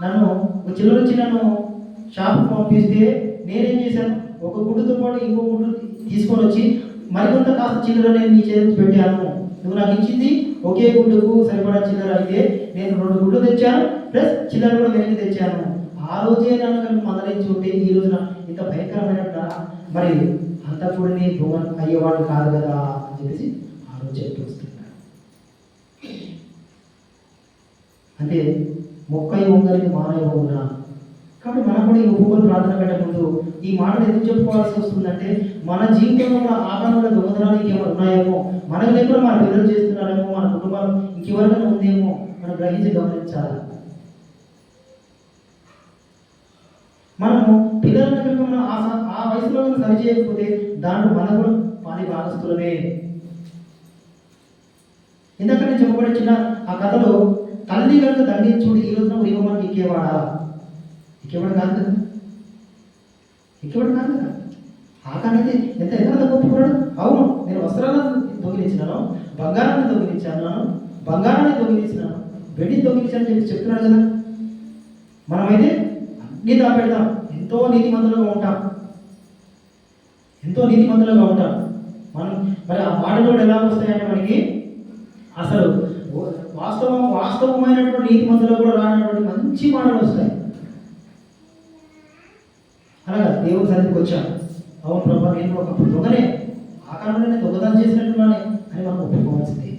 నన్ను చిల్లరొచ్చి నన్ను షాప్కి పంపిస్తే నేనేం చేశాను, ఒక గుడ్డుతో పాటు ఇంకో గుడ్డు తీసుకొని వచ్చి మరికొంత కాస్త చిల్లర నేను నీ చేతికి పెట్టాను. నువ్వు నాకు ఇచ్చింది ఒకే గుడ్డుకు సరిపడా చిల్లర అయితే నేను 2 గుడ్లు తెచ్చాను, ప్లస్ చిల్లర కూడా వెనక్కి తెచ్చాను. ఆ రోజే నన్ను కనుక మందలించి ఉంటే ఈ రోజున ఇంత భయంకరమైన మరి అంతకుడిని దొంగ అయ్యేవాడు కాదు కదా అని చెప్పేసి ఆ రోజు చెప్తూ వస్తున్నాడు. అంటే మొక్కై వంగని మానవ ఉన్నా. కాబట్టి మనం కూడా ఈ ఉపగోలు ప్రార్థన కంటే ముందు ఈ మాటలు ఎందుకు చెప్పుకోవాల్సి వస్తుందంటే, మన జీవితంలో కూడా ఆకారంలో దొంగతనాలు ఇంకేమైనా ఉన్నాయేమో, మనకు లేకుండా మన పిల్లలు చేస్తున్నారేమో, మన కుటుంబాలు ఇంకెవరికైనా ఉందేమో మనం గ్రహించి గమనించాలి. మనము పిల్లలను కనుక మనం ఆ వయసులో కనుక సరి చేయకపోతే దాంట్లో మనం కూడా పాలి భాగస్తులమే. ఎందుకంటే చెప్పబడి చిన్న ఆ కథలో తల్లి కనుక దండించుకుంటే ఈ రోజున ఉరిగమానికి ఎక్కేవాడా? ఎక్కేవాడు కాదు కదా, ఎక్కేవాడు కాదు కదా. ఆకానైతే ఎంత ఒప్పుకున్నాడు. అవును, నేను వస్త్రాలను దొంగిలించినాను, బంగారాన్ని దొంగిలించాను, బంగారాన్ని దొంగిలించినాను, వెండిని దొంగిలించాను చెప్పి చెప్తున్నాడు కదా. మనమైతే అన్నీ దాపెడతాం, ఎంతో నీతిమంతులుగా ఉంటాం, ఎంతో నీతిమంతులుగా ఉంటాం. మనం మరి ఆ మాటలు కూడా ఎలా వస్తాయంటే మనకి అసలు వాస్తవమైనటువంటి నీతిమంతులు కూడా రానటువంటి మంచి మాటలు వస్తాయి. అలాగా దేవుని సన్నిధికి వచ్చాం. అవును ప్రభా, నేను ఒకప్పుడు దొంగనే, ఆ కాలంలో నేను దొంగతనం చేసినట్టున్నానే అని మనం ఒప్పుకోవాల్సింది.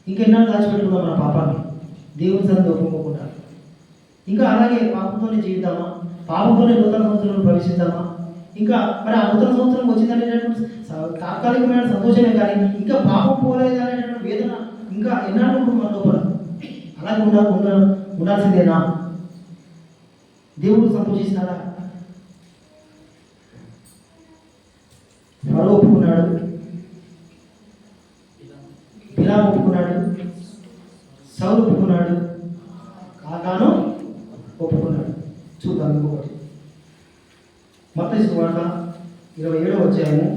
ఇంకెన్నాళ్ళు దాచిపెట్టుకుందాం మన పాపాన్ని దేవుని సన్నిధి ఒప్పుకోకుండా? ఇంకా అలాగే పాపంతోనే జీవితామా? పాపంతోనే నూతన సంవత్సరంలో ప్రవేశిద్దామా? ఇంకా మరి ఆ నూతన సంవత్సరం వచ్చిందనేటటువంటి తాత్కాలికమైన సంతోషమే, కానీ ఇంకా పాపం పోలేదు అనేటువంటి వేదన ఇంకా ఎన్నాళ్ళు ఉంటుంది మన లోపల. అలాగే ఉండాల్సిందేనా? దేవుడు సంతోషిస్తాడా? ఫరో ఒప్పుకున్నాడు, బిలాము ఒప్పుకున్నాడు, సౌలు ఒప్పుకున్నాడు, ఆకాను ఒప్పుకున్నాడు. చూద్దాం ఇంకొకటి. మత్తయి సువార్త 27వ అధ్యాయము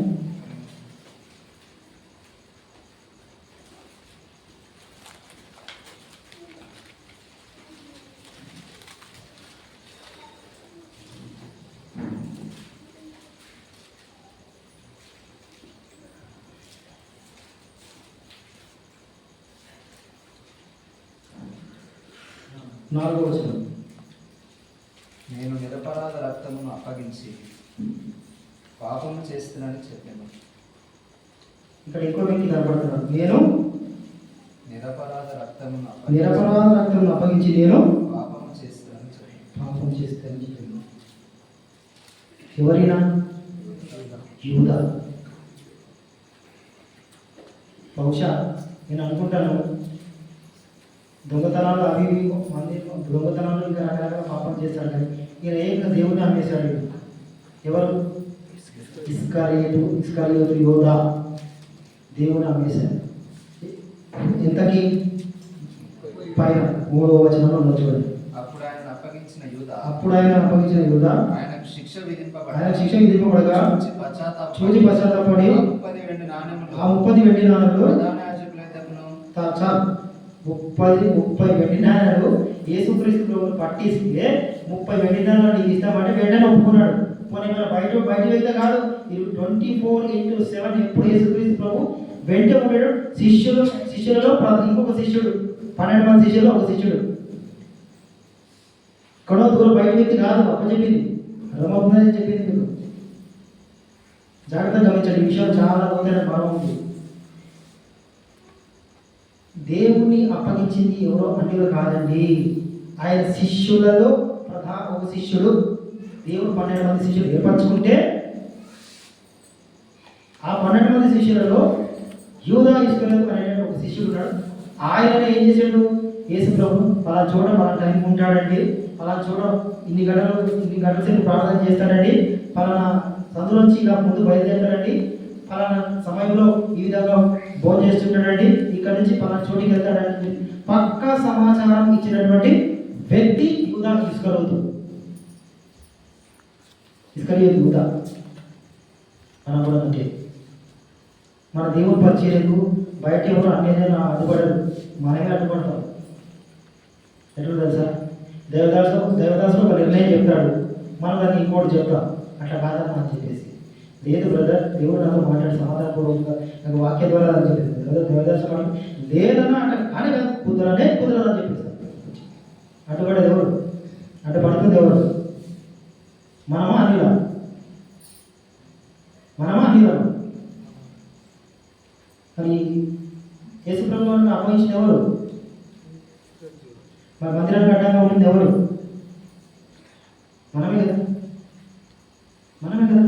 4వ వచనం. నేను నిరపరాధ రక్తమును అప్పగించి పాపము చేస్తున్నానని చెప్పాను. ఇక్కడ ఇంకో వ్యక్తి కనబడుతున్నాడు. నేను నిరపరాధ రక్తమును అప్పగించి నేను పాపము చేస్తున్నానని చెప్పాను. ఎవరైనా యూదా. బహుశా నేను అనుకుంటాను దొంగతనాలు అవి మంది దొంగతనాలు ఇంకా రకరకాల పాపం చేశాడు, కానీ ఈయన ఏకంగా దేవుడిని అమ్మేశాడు. ఎవరు? ఇస్కారియోతు యోధా దేవుని అమ్మేశాడు. ఎంతకి? పైన 3వ వచనంలో ఉన్న చూడండి. అప్పుడు ఆయన అప్పగించిన యూదా ఆయనకు శిక్ష విధింపబడగా చూచి పశ్చాత్తాపడి ఆ 30 వెండి నాణెములు 30 వెండి నాణెలు యేసుక్రీస్తు ప్రభువును పట్టిస్తే 30 వెండి నాణెలు నీకు ఇస్తామంటే వెంటనే ఒప్పుకున్నాడు. పోనీ మన బయట వెళ్తే కాదు, 24/7 ఎప్పుడు యేసుక్రీస్తు ప్రభు వెంట ఉంటాడు. శిష్యులలో ఇంకొక శిష్యుడు, 12 మంది శిష్యులు, ఒక శిష్యుడు. కడవ దూరం బయట వ్యక్తి కాదు, అప్పచెప్పింది అర్థమవుతుందని చెప్పింది. మీకు జాగ్రత్తగా గమనించండి, ఈ విషయం చాలా లోతైన భావం ఉంది. దేవుణ్ణి అప్పగించింది ఎవరో అన్యులు కాదండి, ఆయన శిష్యులలో ఒక శిష్యుడు. దేవుడు 12 మంది శిష్యులు ఏర్పరచుకుంటే ఆ 12 మంది శిష్యులలో యూదా ఇస్కరియోతు అనేటువంటి ఒక శిష్యుడు ఉన్నాడు. ఆయననే ఏం చేశాడు? యేసు ప్రభు అలా చూడ మన టైం ఉంటాడండి, అలా చూడ ఇన్ని గంటల సేపు ప్రార్థన చేస్తాడండి, పలానా సందులోంచి ఇలా ముందు బయలుదేరుతాడండి, పలానా సమయంలో ఈ విధంగా భోజనం చేస్తుంటాడండి, ఇక్కడ నుంచి పలానా చోటికి వెళ్తాడండి, పక్కా సమాచారం ఇచ్చినటువంటి వ్యక్తి యూదా ఇస్కరియోతు యూదా. మనం కూడా అంటే మన దేవుని పరిచర్యకు బయట ఎవరు అన్యదైనా అడ్డుపడరు, మనమే అడ్డుపడతాం. ఎట్లా తెలుసా? దేవదాసుడు ఒక నిర్ణయం చెప్తాడు, మనం దాన్ని ఇంకోటి చెప్తాం, అట్లా కాదమ్మా అని చెప్పేసి. లేదు బ్రదర్, దేవుడు నాతో మాట్లాడి సమాధానపూర్వకంగా నాకు వాక్య ద్వారా అని చెప్పేసి దేవదాసు మాట లేదన్నా అట్లా కానీ కాదు, కుదరనే కుదరదని చెప్పేసి అడ్డుపడేది ఎవరు? అడ్డుపడుతుంది ఎవరు? మనమా అనిలా? మరి యేసు ప్రభువును అప్పగించిన ఎవరు? మరి మందిరానికి అడ్డంగా ఉంటుంది ఎవరు? మనమే కదా.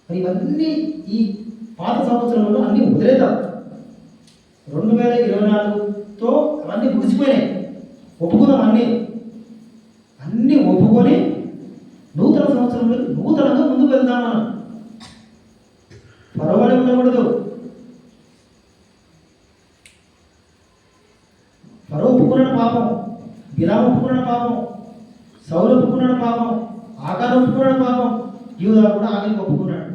మరి ఇవన్నీ ఈ పాత సంవత్సరంలో అన్నీ వదిలేద్దాం. 2024తో అవన్నీ ముగిసిపోయినాయి. ఒప్పుకుందాం, అన్నీ ఒప్పుకొని నూతన సంవత్సరంలో నూతనంగా ముందుకు వెళ్దాం. మనం పరవాడి ఉండకూడదు. పరవ ఒప్పుకున్నాడు పాపం, బిలాము ఒప్పుకున్నాడు పాపం, సౌలు ఒప్పుకున్నాడు పాపం, ఆకారం ఒప్పుకున్నాడు పాపం, యూదా కూడా ఆఖరికి ఒప్పుకున్నాడు.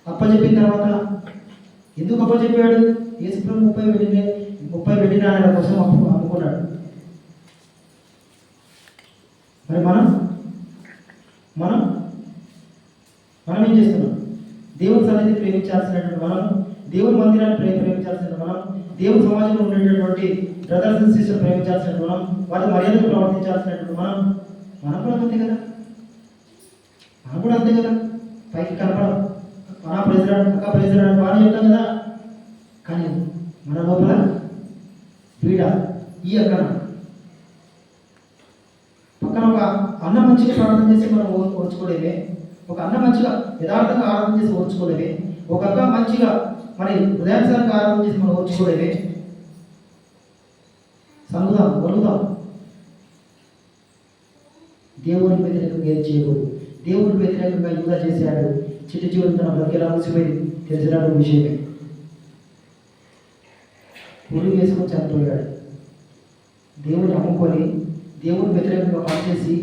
అప్పచెప్పిన తర్వాత ఎందుకు అప్పచెప్పాడు? యేసుప్రభు 30 వెండి నాణ్యాల కోసం అమ్ముకున్నాడు. మరి మనం ఏం చేస్తున్నాం? దేవుని సన్నిధిని ప్రేమించాల్సినటువంటి మనం, దేవుని మందిరాన్ని ప్రేమించాల్సిన మనం, దేవుని సమాజంలో ఉండేటటువంటి బ్రదర్స్ అండ్ సిస్టర్స్ ప్రేమించాల్సినటువంటి మనం, వాళ్ళ మర్యాదకు ప్రవర్తించాల్సినటువంటి మనం కూడా అంతే కదా. పైకి కనపడం, మన ప్రెసిడెంట్ అక్క ప్రెసిడెంట్ బాగా చెప్తాం కదా, కానీ మన లోపల పీడ. ఈ అక్కడ పక్కన ఒక అన్న మంచిగా ప్రార్థన చేసి మనం ఓర్చుకోలేమే, ఒక అన్న మంచిగా యథార్థంగా ఆరాధన చేసి ఓర్చుకోలేమే, ఒక అక్క మంచిగా మరి హృదయానుసారంగా ఆరాధన చేసి మనం ఓర్చుకోలేమే. సంగుదాం, వలుగుదాం. దేవుని వ్యతిరేకంగా ఏం చేయకూడదు. దేవుని వ్యతిరేకంగా యూదా చేశాడు. చిట్ట జీవనం తన బ్రతికేలా మూసిపోయింది. తెలిసిన విషయమే. ఉరి వేసుకొని చనిపోయాడు. దేవుని అమ్ముకొని దేవుని వ్యతిరేకంగా పనిచేసి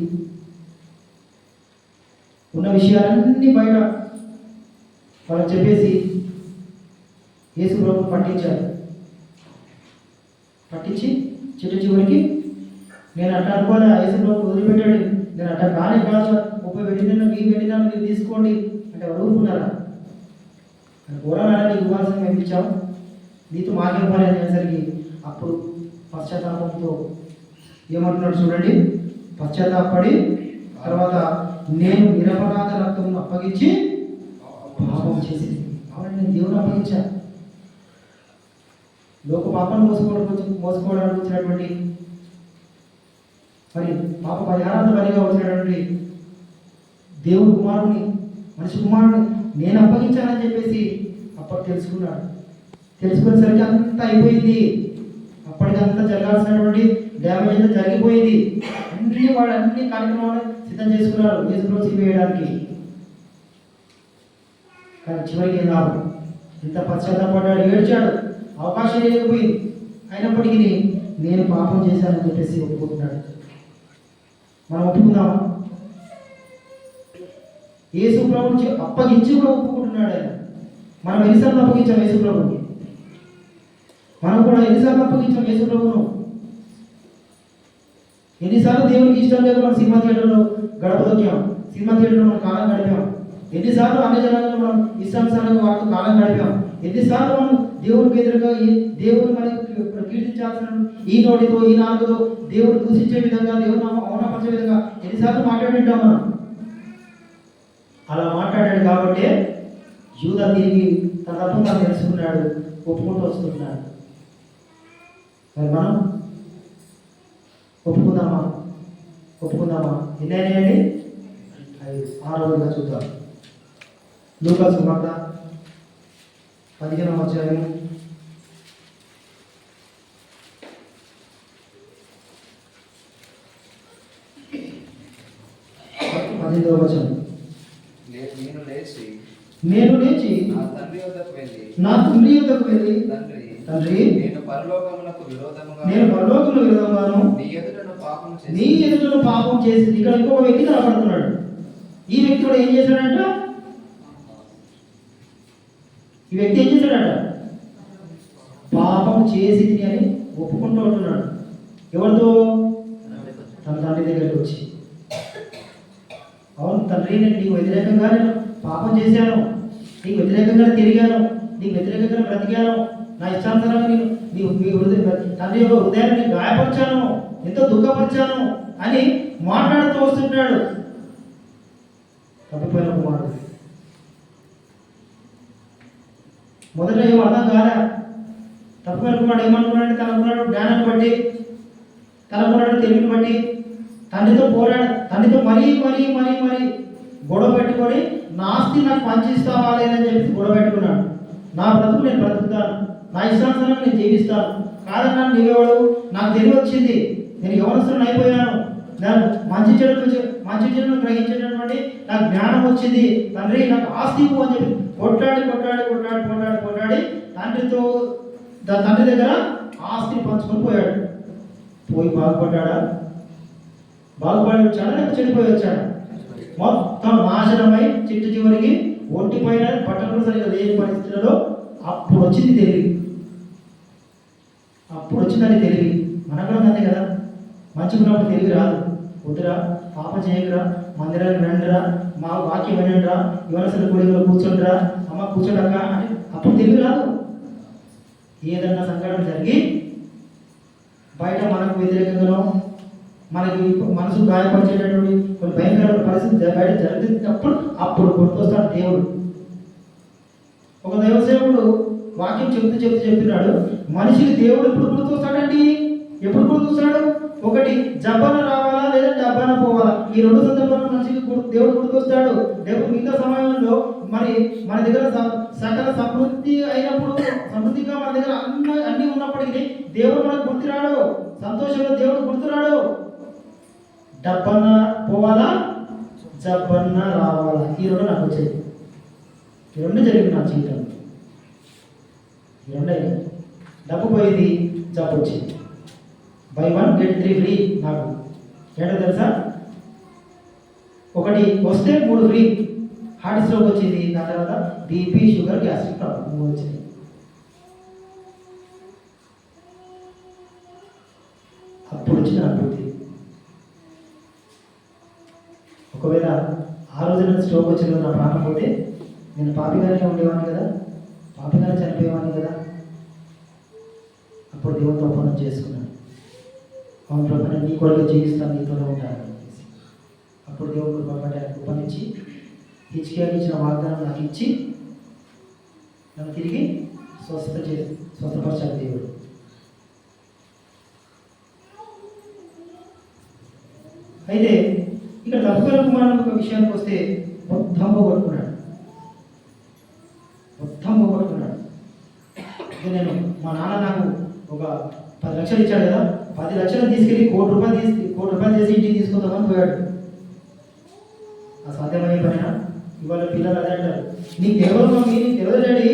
ఉన్న విషయాలన్నీ బయట వాళ్ళకి చెప్పేసి యేసు ప్రభువును పట్టించి చిట్ట చివరికి నేను అట్లా అనుకోలే, యేసు ప్రభువును వదిలిపెట్టాడు, నేను అట్లా కానే కాదు, 30 వెండినాను మీరు తీసుకోండి అంటే ఎవరు ఊరుకున్నారా? ఘోరాలని ఇవ్వాల్సిన మేము ఇచ్చాము, నీతో మాకేం పని అనేసరికి అప్పుడు పశ్చాత్తాపంతో ఏమంటున్నాడు చూడండి. పశ్చాత్తాపడి తర్వాత నేను నిరపరాధ రక్తమును అప్పగించి పాపం చేసి, కాబట్టి నేను దేవుని అప్పగించాను. లోక పాపను మోసుకోవడానికి వచ్చినటువంటి మరి పాప పరిహారాన్ని బలిగా వచ్చినటువంటి దేవుని కుమారుని, మనిషి కుమారుని నేను అప్పగించానని చెప్పేసి అప్పటి తెలుసుకున్నాడు. తెలుసుకునేసరికి అంతా అయిపోయింది. అప్పటికంతా జరగాల్సినటువంటి డ్యామేజ్ అంతా జరిగిపోయింది. వాళ్ళు అన్ని కార్యక్రమాలు సిద్ధం చేసుకున్నారు యేసుప్రభుని సిలువ వేయడానికి. కానీ చివరికి లాభం, ఇంత పశ్చాత్తాపడ్డాడు, ఏడ్చాడు, అవకాశం లేకపోయింది. అయినప్పటికీ నేను పాపం చేశానని చెప్పేసి ఒప్పుకుంటున్నాడు. మనం ఒప్పుకుందామా? యేసు ప్రభుని అప్పగించి కూడా ఒప్పుకుంటున్నాడు ఆయన. మనం ఎన్నిసార్లు అప్పగించాం యేసు ప్రభుని? మనం కూడా ఎన్నిసార్లు అప్పగించాం యేసు ప్రభును? ఎన్నిసార్లు దేవునికి ఇష్టం లేదు మనం సినిమా థియేటర్లో గడప దొక్కాం, సినిమా థియేటర్లో మనం కాలం గడిపాం, ఎన్నిసార్లు అన్ని జనాలను మనం ఇష్టానుసారంగా వాటితో కాలం గడిపాం, ఎన్నిసార్లు మనం దేవునికి ఎదురుగా దేవుని మనకి కీర్తించాల్సిన ఈ నోటితో ఈ నాలుగుతో దేవుడు దూషించే విధంగా, దేవుని అవమానపరిచే విధంగా ఎన్నిసార్లు మాట్లాడింటాం మనం. అలా మాట్లాడాడు కాబట్టి యూదా తిరిగి తన తప్పు తాను తెలుసుకున్నాడు, ఒప్పుకుంటూ వస్తున్నాడు. మరి మనం ఒప్పుకుందామా? ఎన్నైనాయండి? 6వదిగా చూద్దాం. లూకా సువార్త 15వ అధ్యాయం 18వ వచనం. నేను లేచి నా తండ్రి యొద్దకు వెళ్ళి తండ్రి నేను పరలోకమునకు విరోధముగాను నీ ఎదుటను పాపం చేసి. ఇక్కడ ఇంకొక వ్యక్తి కనపడుతున్నాడు. ఈ వ్యక్తి కూడా ఏం చేశాడంట? పాపం చేసింది అని ఒప్పుకుంటూ ఉంటున్నాడు. ఎవరితో? తన తండ్రి దగ్గరికి వచ్చి, అవును తండ్రి, నేను నీకు వ్యతిరేకంగా నేను పాపం చేశాను, నీకు వ్యతిరేకంగా తిరిగాను, నీకు వ్యతిరేకంగా బ్రతికాను, నా ఇష్టానుసారంగా మీ తండ్రి యొక్క హృదయాన్ని గాయపరిచాను, ఎంతో దుఃఖపరిచాను అని మాట్లాడుతూ వస్తుంటాడు తప్పిపోయిన కుమారుడు. మొదట ఏమో అర్థం కాలే. తప్పిపోయిన కుమారుడు ఏమనుకున్నాడు? తనకున్నాడు జ్ఞానాన్ని బట్టి, తనకున్నాడు తెలివిని బట్టి తండ్రితో మరీ గొడవ పెట్టుకొని నా ఆస్తి నాకు పంచిస్తావా లేదని చెప్పి గొడవ పెట్టుకున్నాడు. నా బ్రతుకు నేను బ్రతుకుతాను, నా ఇష్టానుసారం నేను జీవిస్తాను, కాదన్నా నీవెవడు, నాకు తెలివి వచ్చింది, నేను యవనస్తులను అయిపోయాను, నాకు మంచి చెడును గ్రహించేటటువంటి నాకు జ్ఞానం వచ్చింది, తండ్రి నాకు ఆస్తి ఇవ్వు అని చెప్పి కొట్లాడి తండ్రి దగ్గర ఆస్తిని పంచుకొని పోయాడు. పోయి బాగుపడ్డాడా? బాగుపడి వచ్చాడా లేక చెడిపోయి వచ్చాడా? మొత్తం నాశనమై చిట్టు చివరికి ఒంటి పైన బట్టలు సరిగ్గా లేని పరిస్థితులలో అప్పుడు వచ్చింది తెలివి. అప్పుడు వచ్చిందని తెలివి. మనకు కూడా అంతే కదా, మంచిగా ఉన్నప్పుడు తెలివి రాదు. వద్దురా, పాప చేయకురా, మందిరానికి రండిరా, మా వాక్యం వినండిరా, యువనసల గుడిలో కూర్చోండిరా, అమ్మ కూర్చోడక్క అంటే అప్పుడు తెలివి రాదు. ఏదన్నా సంఘటన జరిగి బయట మనకు వ్యతిరేకంగానో మనకి మనసు గాయపరిచేటటువంటి కొన్ని భయంకరమైన పరిస్థితి బయట జరిగినప్పుడు అప్పుడు గుర్తొస్తాడు దేవుడు. ఒక దైవసేవకుడు వాక్యం చెప్తున్నాడు, మనిషికి దేవుడు ఎప్పుడు గుర్తొస్తాడండి? ఎప్పుడు గుర్తొస్తాడు? ఒకటి జబ్బన రావాలా లేదా డబ్బన పోవాలా, ఈ రెండు సందర్భాల్లో మనిషికి దేవుడు గుర్తొస్తాడు. దేవుడు మిగతా సమయంలో మరి మన దగ్గర సకల సమృద్ధి అయినప్పుడు, సమృద్ధిగా మన దగ్గర అన్ని ఉన్నప్పటికీ దేవుడు మనకు గుర్తురాడు. సంతోషంలో దేవుడు గుర్తురాడు. డబ్బన్న పోవాలా, జబ్బన్న రావాలా, ఈ రెండు నాకు వచ్చాయి. ఈ రెండు జరిగింది నా జీవితంలో. ఈ రెండే, డబ్బు పోయింది, జబ్బు వచ్చింది. By 1 get 3 free. నాకు ఏంటో తెలుసా? ఒకటి వస్తే 3 ఫ్రీ. హార్ట్ స్ట్రోక్ వచ్చింది, దాని తర్వాత బీపీ, షుగర్, గ్యాస్ట్రిక్ ప్రాబ్లం 3 వచ్చింది. అప్పుడు వచ్చింది నా బుద్ధి. ఒకవేళ ఆ రోజు నాకు స్ట్రోక్ వచ్చిన నా ప్రాణం పోతే నేను పాపిగానే ఉండేవాడిని కదా, పాపిగానే చనిపోయేవాడిని కదా. అప్పుడు దేవునితో ఒప్పందం చేసుకున్నాను, అవును ప్రభు నేను నీ కొరకు జీవిస్తాను, నీతోనే ఉంటాను. అప్పుడు దేవుడు ఒప్పందించి హిజ్కియాకి ఇచ్చిన వాగ్దానం నాకు ఇచ్చి నన్ను తిరిగి స్వస్థపరచాలి దేవుడు. అయితే ఇక్కడ తప్పుల కుమారుడు ఒక విషయానికి వస్తే మొత్తం పోగొట్టుకున్నాడు. నేను మా నాన్న నాకు ఒక 10 లక్షలు ఇచ్చాడు కదా, 10 లక్షలు తీసుకెళ్ళి కోటి రూపాయలు చేసి ఇంటికి తీసుకుందామని పోయాడు. ఆ సాధ్యమయ్యే పైన ఇవాళ పిల్లలు అదే అంటారు, నీకు ఎవరు మమ్మీ, నీకు తెలియదు డాడీ,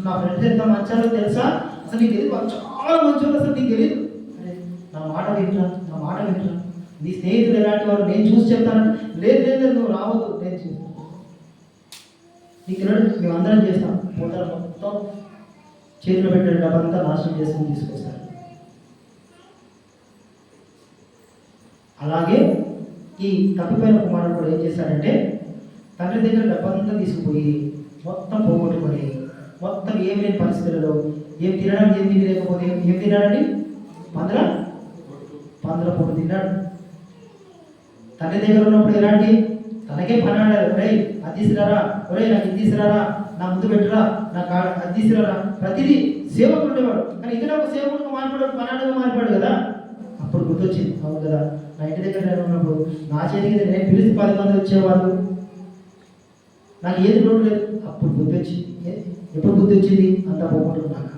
నా ఫ్రెండ్స్ ఎంత మంచాలో తెలుసా, అసలు నీకు తెలియదు, చాలా మంచోళ్ళు, అసలు నీకు తెలియదు. అరే నా మాట వింటరా, నీ స్నేహితులు ఎలాంటి వారు నేను చూసి చెప్తాను. లేదు నువ్వు రావద్దు, నేను చూస్తాను, నీకు తెలియదు, మేము అందరం చేస్తాం. పోతారు, మొత్తం చేతిలో పెట్టిన డబ్బంతా నాశనం చేసుకుని తీసుకొస్తారు. అలాగే ఈ తప్పిపోయిన కుమారుడు కూడా ఏం చేశాడంటే తండ్రి దగ్గర డబ్బంతా తీసుకుపోయి మొత్తం పోగొట్టుకొని మొత్తం ఏం లేని పరిస్థితులలో ఏం తినడానికి ఏం తిండి లేకపోతే ఏం తిన్నాడండి? పందుల పొట్టు తిన్నాడు. తండ్రి దగ్గర ఉన్నప్పుడు ఎలాంటి తనకే పని ఆడారు, ఒరే అది తీసుకురారా, ఒరే నాకు ఇది తీసుకురారా, నా ముందు పెట్టరా, నాకు అది తీసుకురారా, ప్రతిదీ సేవకుడు ఉండేవాడు. కానీ ఇక్కడ ఒక సేవకుడుగా మారిపోయాడు, పనాడుగా మారిపోయాడు కదా. అప్పుడు గుర్తొచ్చింది, అవును కదా నా ఇంటి దగ్గర నేను ఉన్నప్పుడు నా చేతికి నేను పిలిచి 10 మంది వచ్చేవాళ్ళు, నాకు ఏది లోటు లేదు. అప్పుడు బుద్ధి వచ్చింది. ఎప్పుడు బుద్ధి వచ్చింది? అంతా పోగొట్టుకున్నాక.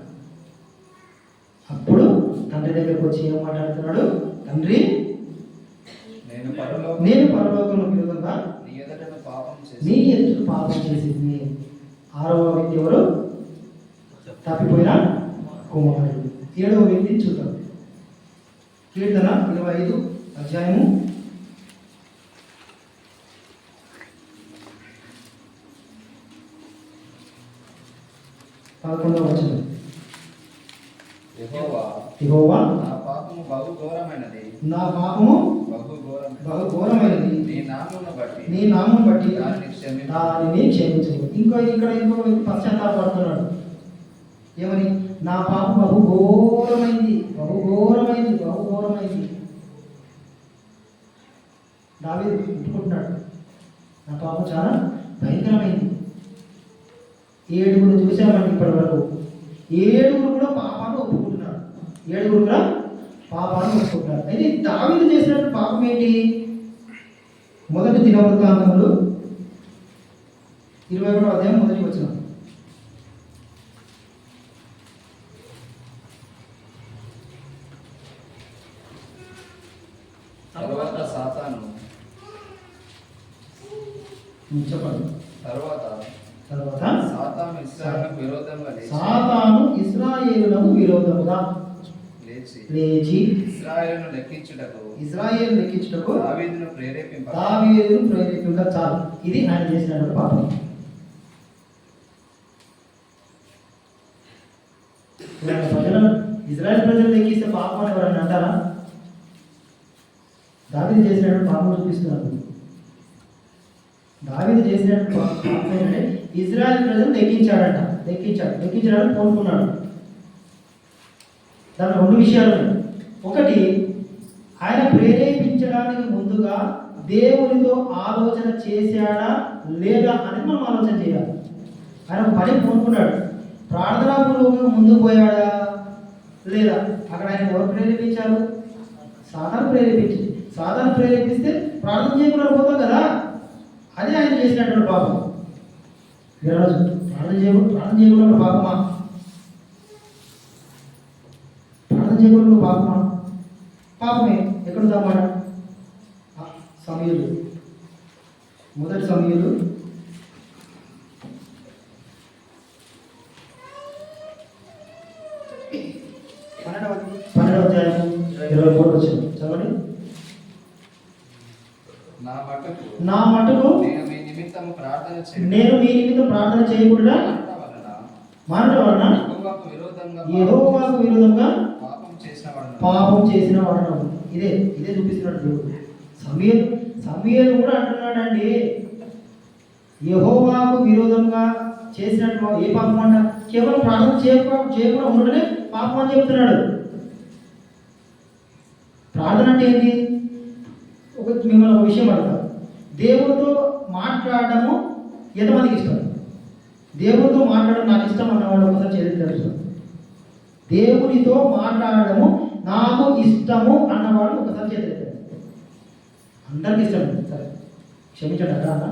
అప్పుడు తండ్రి దగ్గరకు వచ్చి ఏం మాట్లాడుతున్నాడు? తండ్రి నేను పరలోకంలో విరోధంగా నీ ఎదుట పాపం చేసింది. 6వ వ్యక్తి ఎవరు? తప్పిపోయిన కుమారుడు. 7వ వ్యక్తిని చూద్దాం. కీర్తన 25 అధ్యాయము 11వ వచనం. యెహోవా నా పాపము బహు ఘోరమైనది, నీ నామమును బట్టి దానిని క్షమించు. ఇంకో వ్యక్తి పశ్చాత్తాపడుతున్నాడు. ఏమని? నా పాపం బహు ఘోరమైంది. దావీదు ఒప్పుకుంటున్నాడు, నా పాపం చాలా భయంకరమైంది. 7 చూసామండి ఇప్పటి వరకు. 7 కూడా పాపాన్ని ఒప్పుకుంటున్నారు. 7 కూడా పాపాన్ని ఒప్పుకుంటున్నారు. అయితే దావీదు చేసినట్టు పాపం ఏంటి? మొదటి దినవృత్తాంతములు 21వ అధ్యాయం 1వ వచనం. చెప్పండి. తర్వాత తర్వాత సాతాను ఇశ్రాయేలుకు విరోధంగా సాతాను ఇశ్రాయేలులకు విరోధముగా లేచి ఇశ్రాయేలును లెక్కించుటకు దావీదును ప్రేరేపింప చాలు. ఇది ఆయన చేసినటువంటి పాపం. ప్రజలను ఇజ్రాయెల్ ప్రజలు లెక్కిస్తే పాపం అని ఎవరన్నా అంటారా? దావీదు చేసినటువంటి పాపం చూపిస్తున్నారు. దావీదు చేసినటువంటి పాపం ఏంటంటే ఇజ్రాయెల్ ప్రజలు లెక్కించాడని కోరుకున్నాడు. దాంట్లో రెండు విషయాలు ఉన్నాయి. ఒకటి, ఆయన ప్రేరేపించడానికి ముందుగా దేవునితో ఆలోచన చేశాడా లేదా అనేది మనం ఆలోచన చేయాలి. ఆయన పని కోరుకున్నాడు, ప్రార్థనాపూర్వకంగా ముందుకు పోయాడా లేదా? అక్కడ ఆయన ఎవరు ప్రేరేపించారు? సాతాను ప్రేరేపిస్తే ప్రార్థన చేయకుండా పోతాం కదా. అదే ఆయన చేసినటువంటి పాపం. ఈరోజు ప్రార్థన చేయకుండా పాపమా? ప్రార్థన చేయకుండా పాపమా? పాపమే. ఎక్కడుందన్నమాట? సమూయేలు, మొదటి సమూయేలు 12వ అధ్యాయం 23వ వచనం చదవండి. నా మటుకు నేను మీ నిమిత్తం ప్రార్థన చేయకుండా మానడం వలన యెహోవాకు విరోధంగా పాపం చేసిన వాడను. ఇదే చూపిస్తున్నాడు దేవుడు. సమూయేలు కూడా అంటున్నాడండి, యెహోవాకు విరోధంగా చేసినట్టు ఏ పాపం అంట? కేవలం ప్రార్థన చేయకుండా ఉండడమే పాపం అని చెప్తున్నాడు. ప్రార్థన అంటే ఏంటి? మిమ్మల్ని ఒక విషయం అడుగుతా. దేవుడితో మాట్లాడటము ఎంతమందికి ఇష్టం? దేవుడితో మాట్లాడడం నాకు ఇష్టం అన్నవాడు ఒకసారి చేతులు. దేవునితో మాట్లాడడము నాకు ఇష్టము అన్నవాడు ఒకసారి చేతులు. అందరికి ఇష్టం. సరే క్షమించండి అన్న.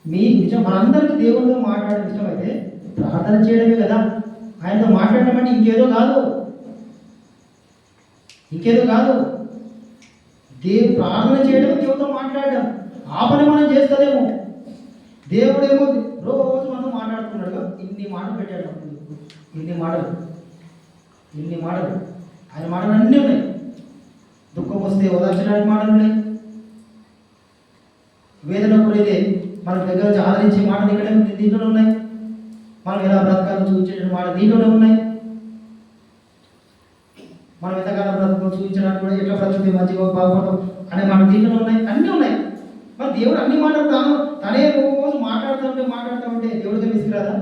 మీ నిజం మనందరికీ దేవుడితో మాట్లాడడం ఇష్టమైతే ప్రార్థన చేయడమే కదా. ఆయనతో మాట్లాడడం అంటే ఇంకేదో కాదు. ప్రార్థన చేయడం, దేవుడితో మాట్లాడడం. ఆ పని మనం చేస్తలేము. దేవుడేమో రోజు మనం మాట్లాడుతున్నాడు. ఇన్ని మాటలు పెట్టాడు. ఇన్ని మాటలు ఆయన మాటలు అన్నీ ఉన్నాయి. దుఃఖం వస్తే ఓదార్చడానికి మాటలు ఉన్నాయి. వేదన కూడైతే మనకు దగ్గర నుంచి ఆదరించే మాటలు ఇక్కడ దీంట్లోనే ఉన్నాయి. మనం ఎలా బ్రతకాలని చూపించే మాటలు దీంట్లోనే ఉన్నాయి. మనం ఎంతకాలం బ్రతుకు చూపించడానికి కూడా ఎట్లా బ్రతుకుతే మంచిగా బాగుపడతాం అనే మాట దీంట్లో ఉన్నాయి. అన్నీ ఉన్నాయి. మరి దేవుడు అన్ని మాటలు తనే రోజు మాట్లాడుతూ ఉంటే దేవుడితో విసిరాదా?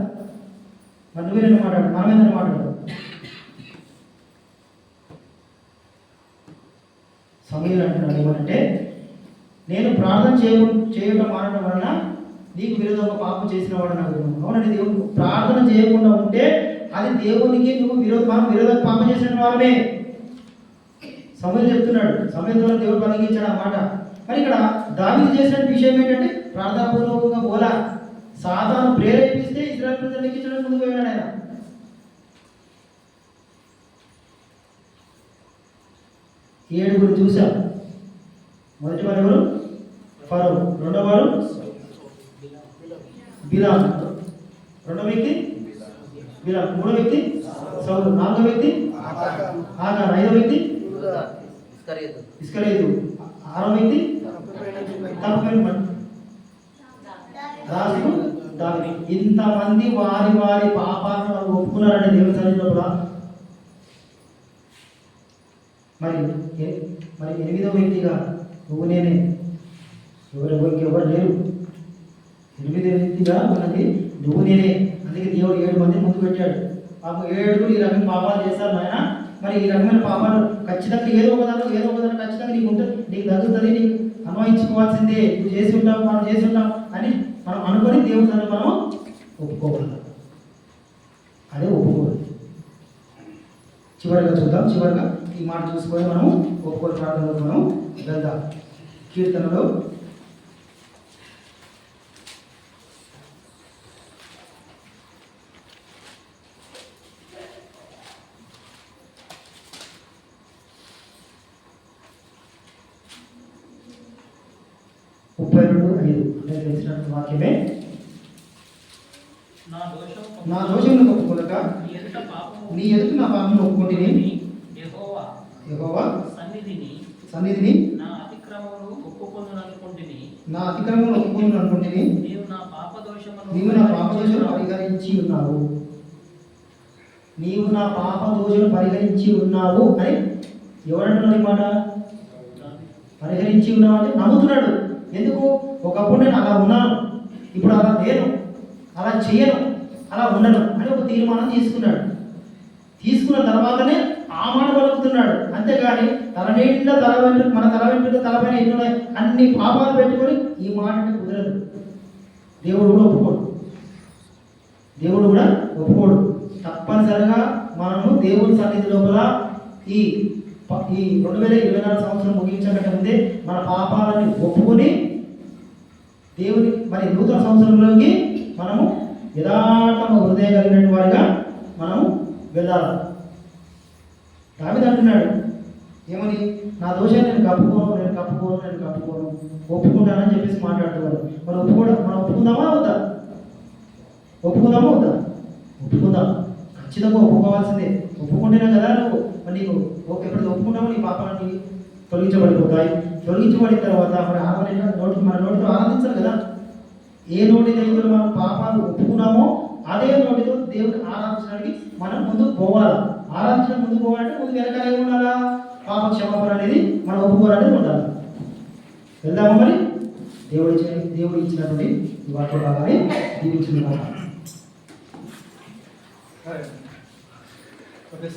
మరి నువ్వేనా మాట్లాడు, మనమేదైనా మాట్లాడు. సమూయేలు అంటున్నాడు ఏమంటే, నేను ప్రార్థన చేయడం మానడం వలన నీకు విరోధంగా పాపం చేసిన వాడు నాకు. అవునండి, దేవుడు ప్రార్థన చేయకుండా ఉంటే అది దేవునికి నువ్వు మనం విరోధంగా పాపం చేసిన వారమే. సమూయేలు చెప్తున్నాడు. సమూయేలు ద్వారా దేవుడు పలికించాడు ఆ మాట. మరి ఇక్కడ దావీదు చేసిన విషయం ఏంటంటే ప్రార్థనాపూర్వకంగా పోలా. సాతాను ప్రేరేపిస్తే ఇశ్రాయేలు ప్రజలు లెక్కించడం ముందుకు పోయాడు ఆయన. ఏడుగురు చూశాం. మొదటి వారు ఎవరు? ఫరో. రెండవ వారు బిలాం. రెండవ వ్యక్తి బిలాం. మూడో వ్యక్తి సౌలు. నాలుగో వ్యక్తి ఆగార్. ఐదో వ్యక్తి ఇస్కరియోతు. ఆరో వ్యక్తి రాజు దావీదు. ఇంతమంది వారి పాపాలను ఒప్పుకున్నారంటే దేవుని సన్నిధిలో కూడా. మరి ఎనిమిదో వ్యక్తిగా నువ్వు నేనే, ఎవరు లేరు. ఎనిమిదో వ్యక్తిగా ఉన్నది నువ్వు నేనే. అందుకే దేవుడు 7 మంది ముందు పెట్టాడు. పాపం 7 ఈ రకమైన పాపాలు చేస్తారు నాయన. మరి ఈ రకమైన పాపాలు ఖచ్చితంగా ఏదో ఒక దాంట్లో ఖచ్చితంగా నీకు ఉంటుంది, నీకు తగ్గుతుంది, నీకు అన్వయించుకోవాల్సిందే. నువ్వు చేసి ఉంటాం, మనం చేసి ఉంటాం అని మనం అనుకొని దేవుడి దాన్ని మనం ఒప్పుకోవాలి. అదే ఒప్పుకోవాలి. చివరిగా ఈ మాట చూసుకొని మనం ఒప్పుకోలు ప్రార్థనలో మనం వెళ్దాం. కీర్తనలో 32:5 అంటే తెలిసినటువంటి వాక్యమే. నా దోషం నా దోషమును ఒప్పుకొనక నీ ఎదుట పాపము నీ ఎదుట నా పాపమును ఒప్పుకొంటిని. యెహోవా యెహోవా సన్నిధిని సన్నిధిని నా అతిక్రమములు ఒప్పుకొనుననుకుంటుని. నా అతిక్రమమును ఒప్పుకొను అనుకుంటుని. నీవు నా పాపదోషమును నీవు నా పాపదోషమును పరిహరించి ఉన్నావు. నీవు నా పాప దోషులు పరిహరించి ఉన్నావు అని ఎవరంటున్నాడు ఈ మాట? పరిహరించి ఉన్నావు అంటే నమ్ముతున్నాడు. ఎందుకు? ఒకప్పుడు నేను అలా ఉన్నాను, ఇప్పుడు అలా లేను, అలా చేయను, అలా ఉండను అని ఒక తీర్మానం తీసుకున్నాడు. తీసుకున్న తర్వాతనే ఆ మాట పలుకుతున్నాడు. అంతేగాని తల నిండా మన తల వెంట్రుక తలపైన ఎన్నో అన్ని పాపాలు పెట్టుకొని ఈ మాట కుదరదు. దేవుడు కూడా ఒప్పుకోడు. దేవుడు కూడా ఒప్పుకోడు. తప్పనిసరిగా మనము దేవుని సన్నిధి లోపల ఈ 2024 సంవత్సరం ముగించకంటే ముందే మన పాపాలని ఒప్పుకొని దేవుని మరి నూతన సంవత్సరంలోకి మనము యథార్థమ హృదయం కలిగిన వారిగా మనము వెళ్ళాలి. దావీదు అంటున్నాడు ఏమని? నా దోషాన్ని నేను కప్పుకోను ఒప్పుకుంటానని చెప్పేసి మాట్లాడుతున్నారు. మనం ఒప్పుకుందామా వద్దా? ఒప్పుకుందాం. ఖచ్చితంగా ఒప్పుకోవాల్సిందే. ఒప్పుకుంటేనే కదా నువ్వు మరి నీకు ఎప్పుడు ఒప్పుకుంటామో నీ పాపాలని తొలగించబడిపోతాయి. తొలగించబడిన తర్వాత మరి మన నోటితో ఆనందించాలి కదా. ఏ నోటి దగ్గర మనం పాపాలు ఒప్పుకున్నామో అదే నోటితో దేవుడిని ఆరాధించడానికి మనం ముందుకు పోవాలి. ముందుకు పోవాలంటే ముందు వెనకాల ఉండాలా? పాప క్షమాపణ అనేది మనం ఒప్పుకోవాలనేది ఉండాలి. వెళ్దామా మరి? దేవుడు ఇచ్చినటువంటి ఈ వాక్య భాగాన్ని దీవించుకున్నాం. Okay sir.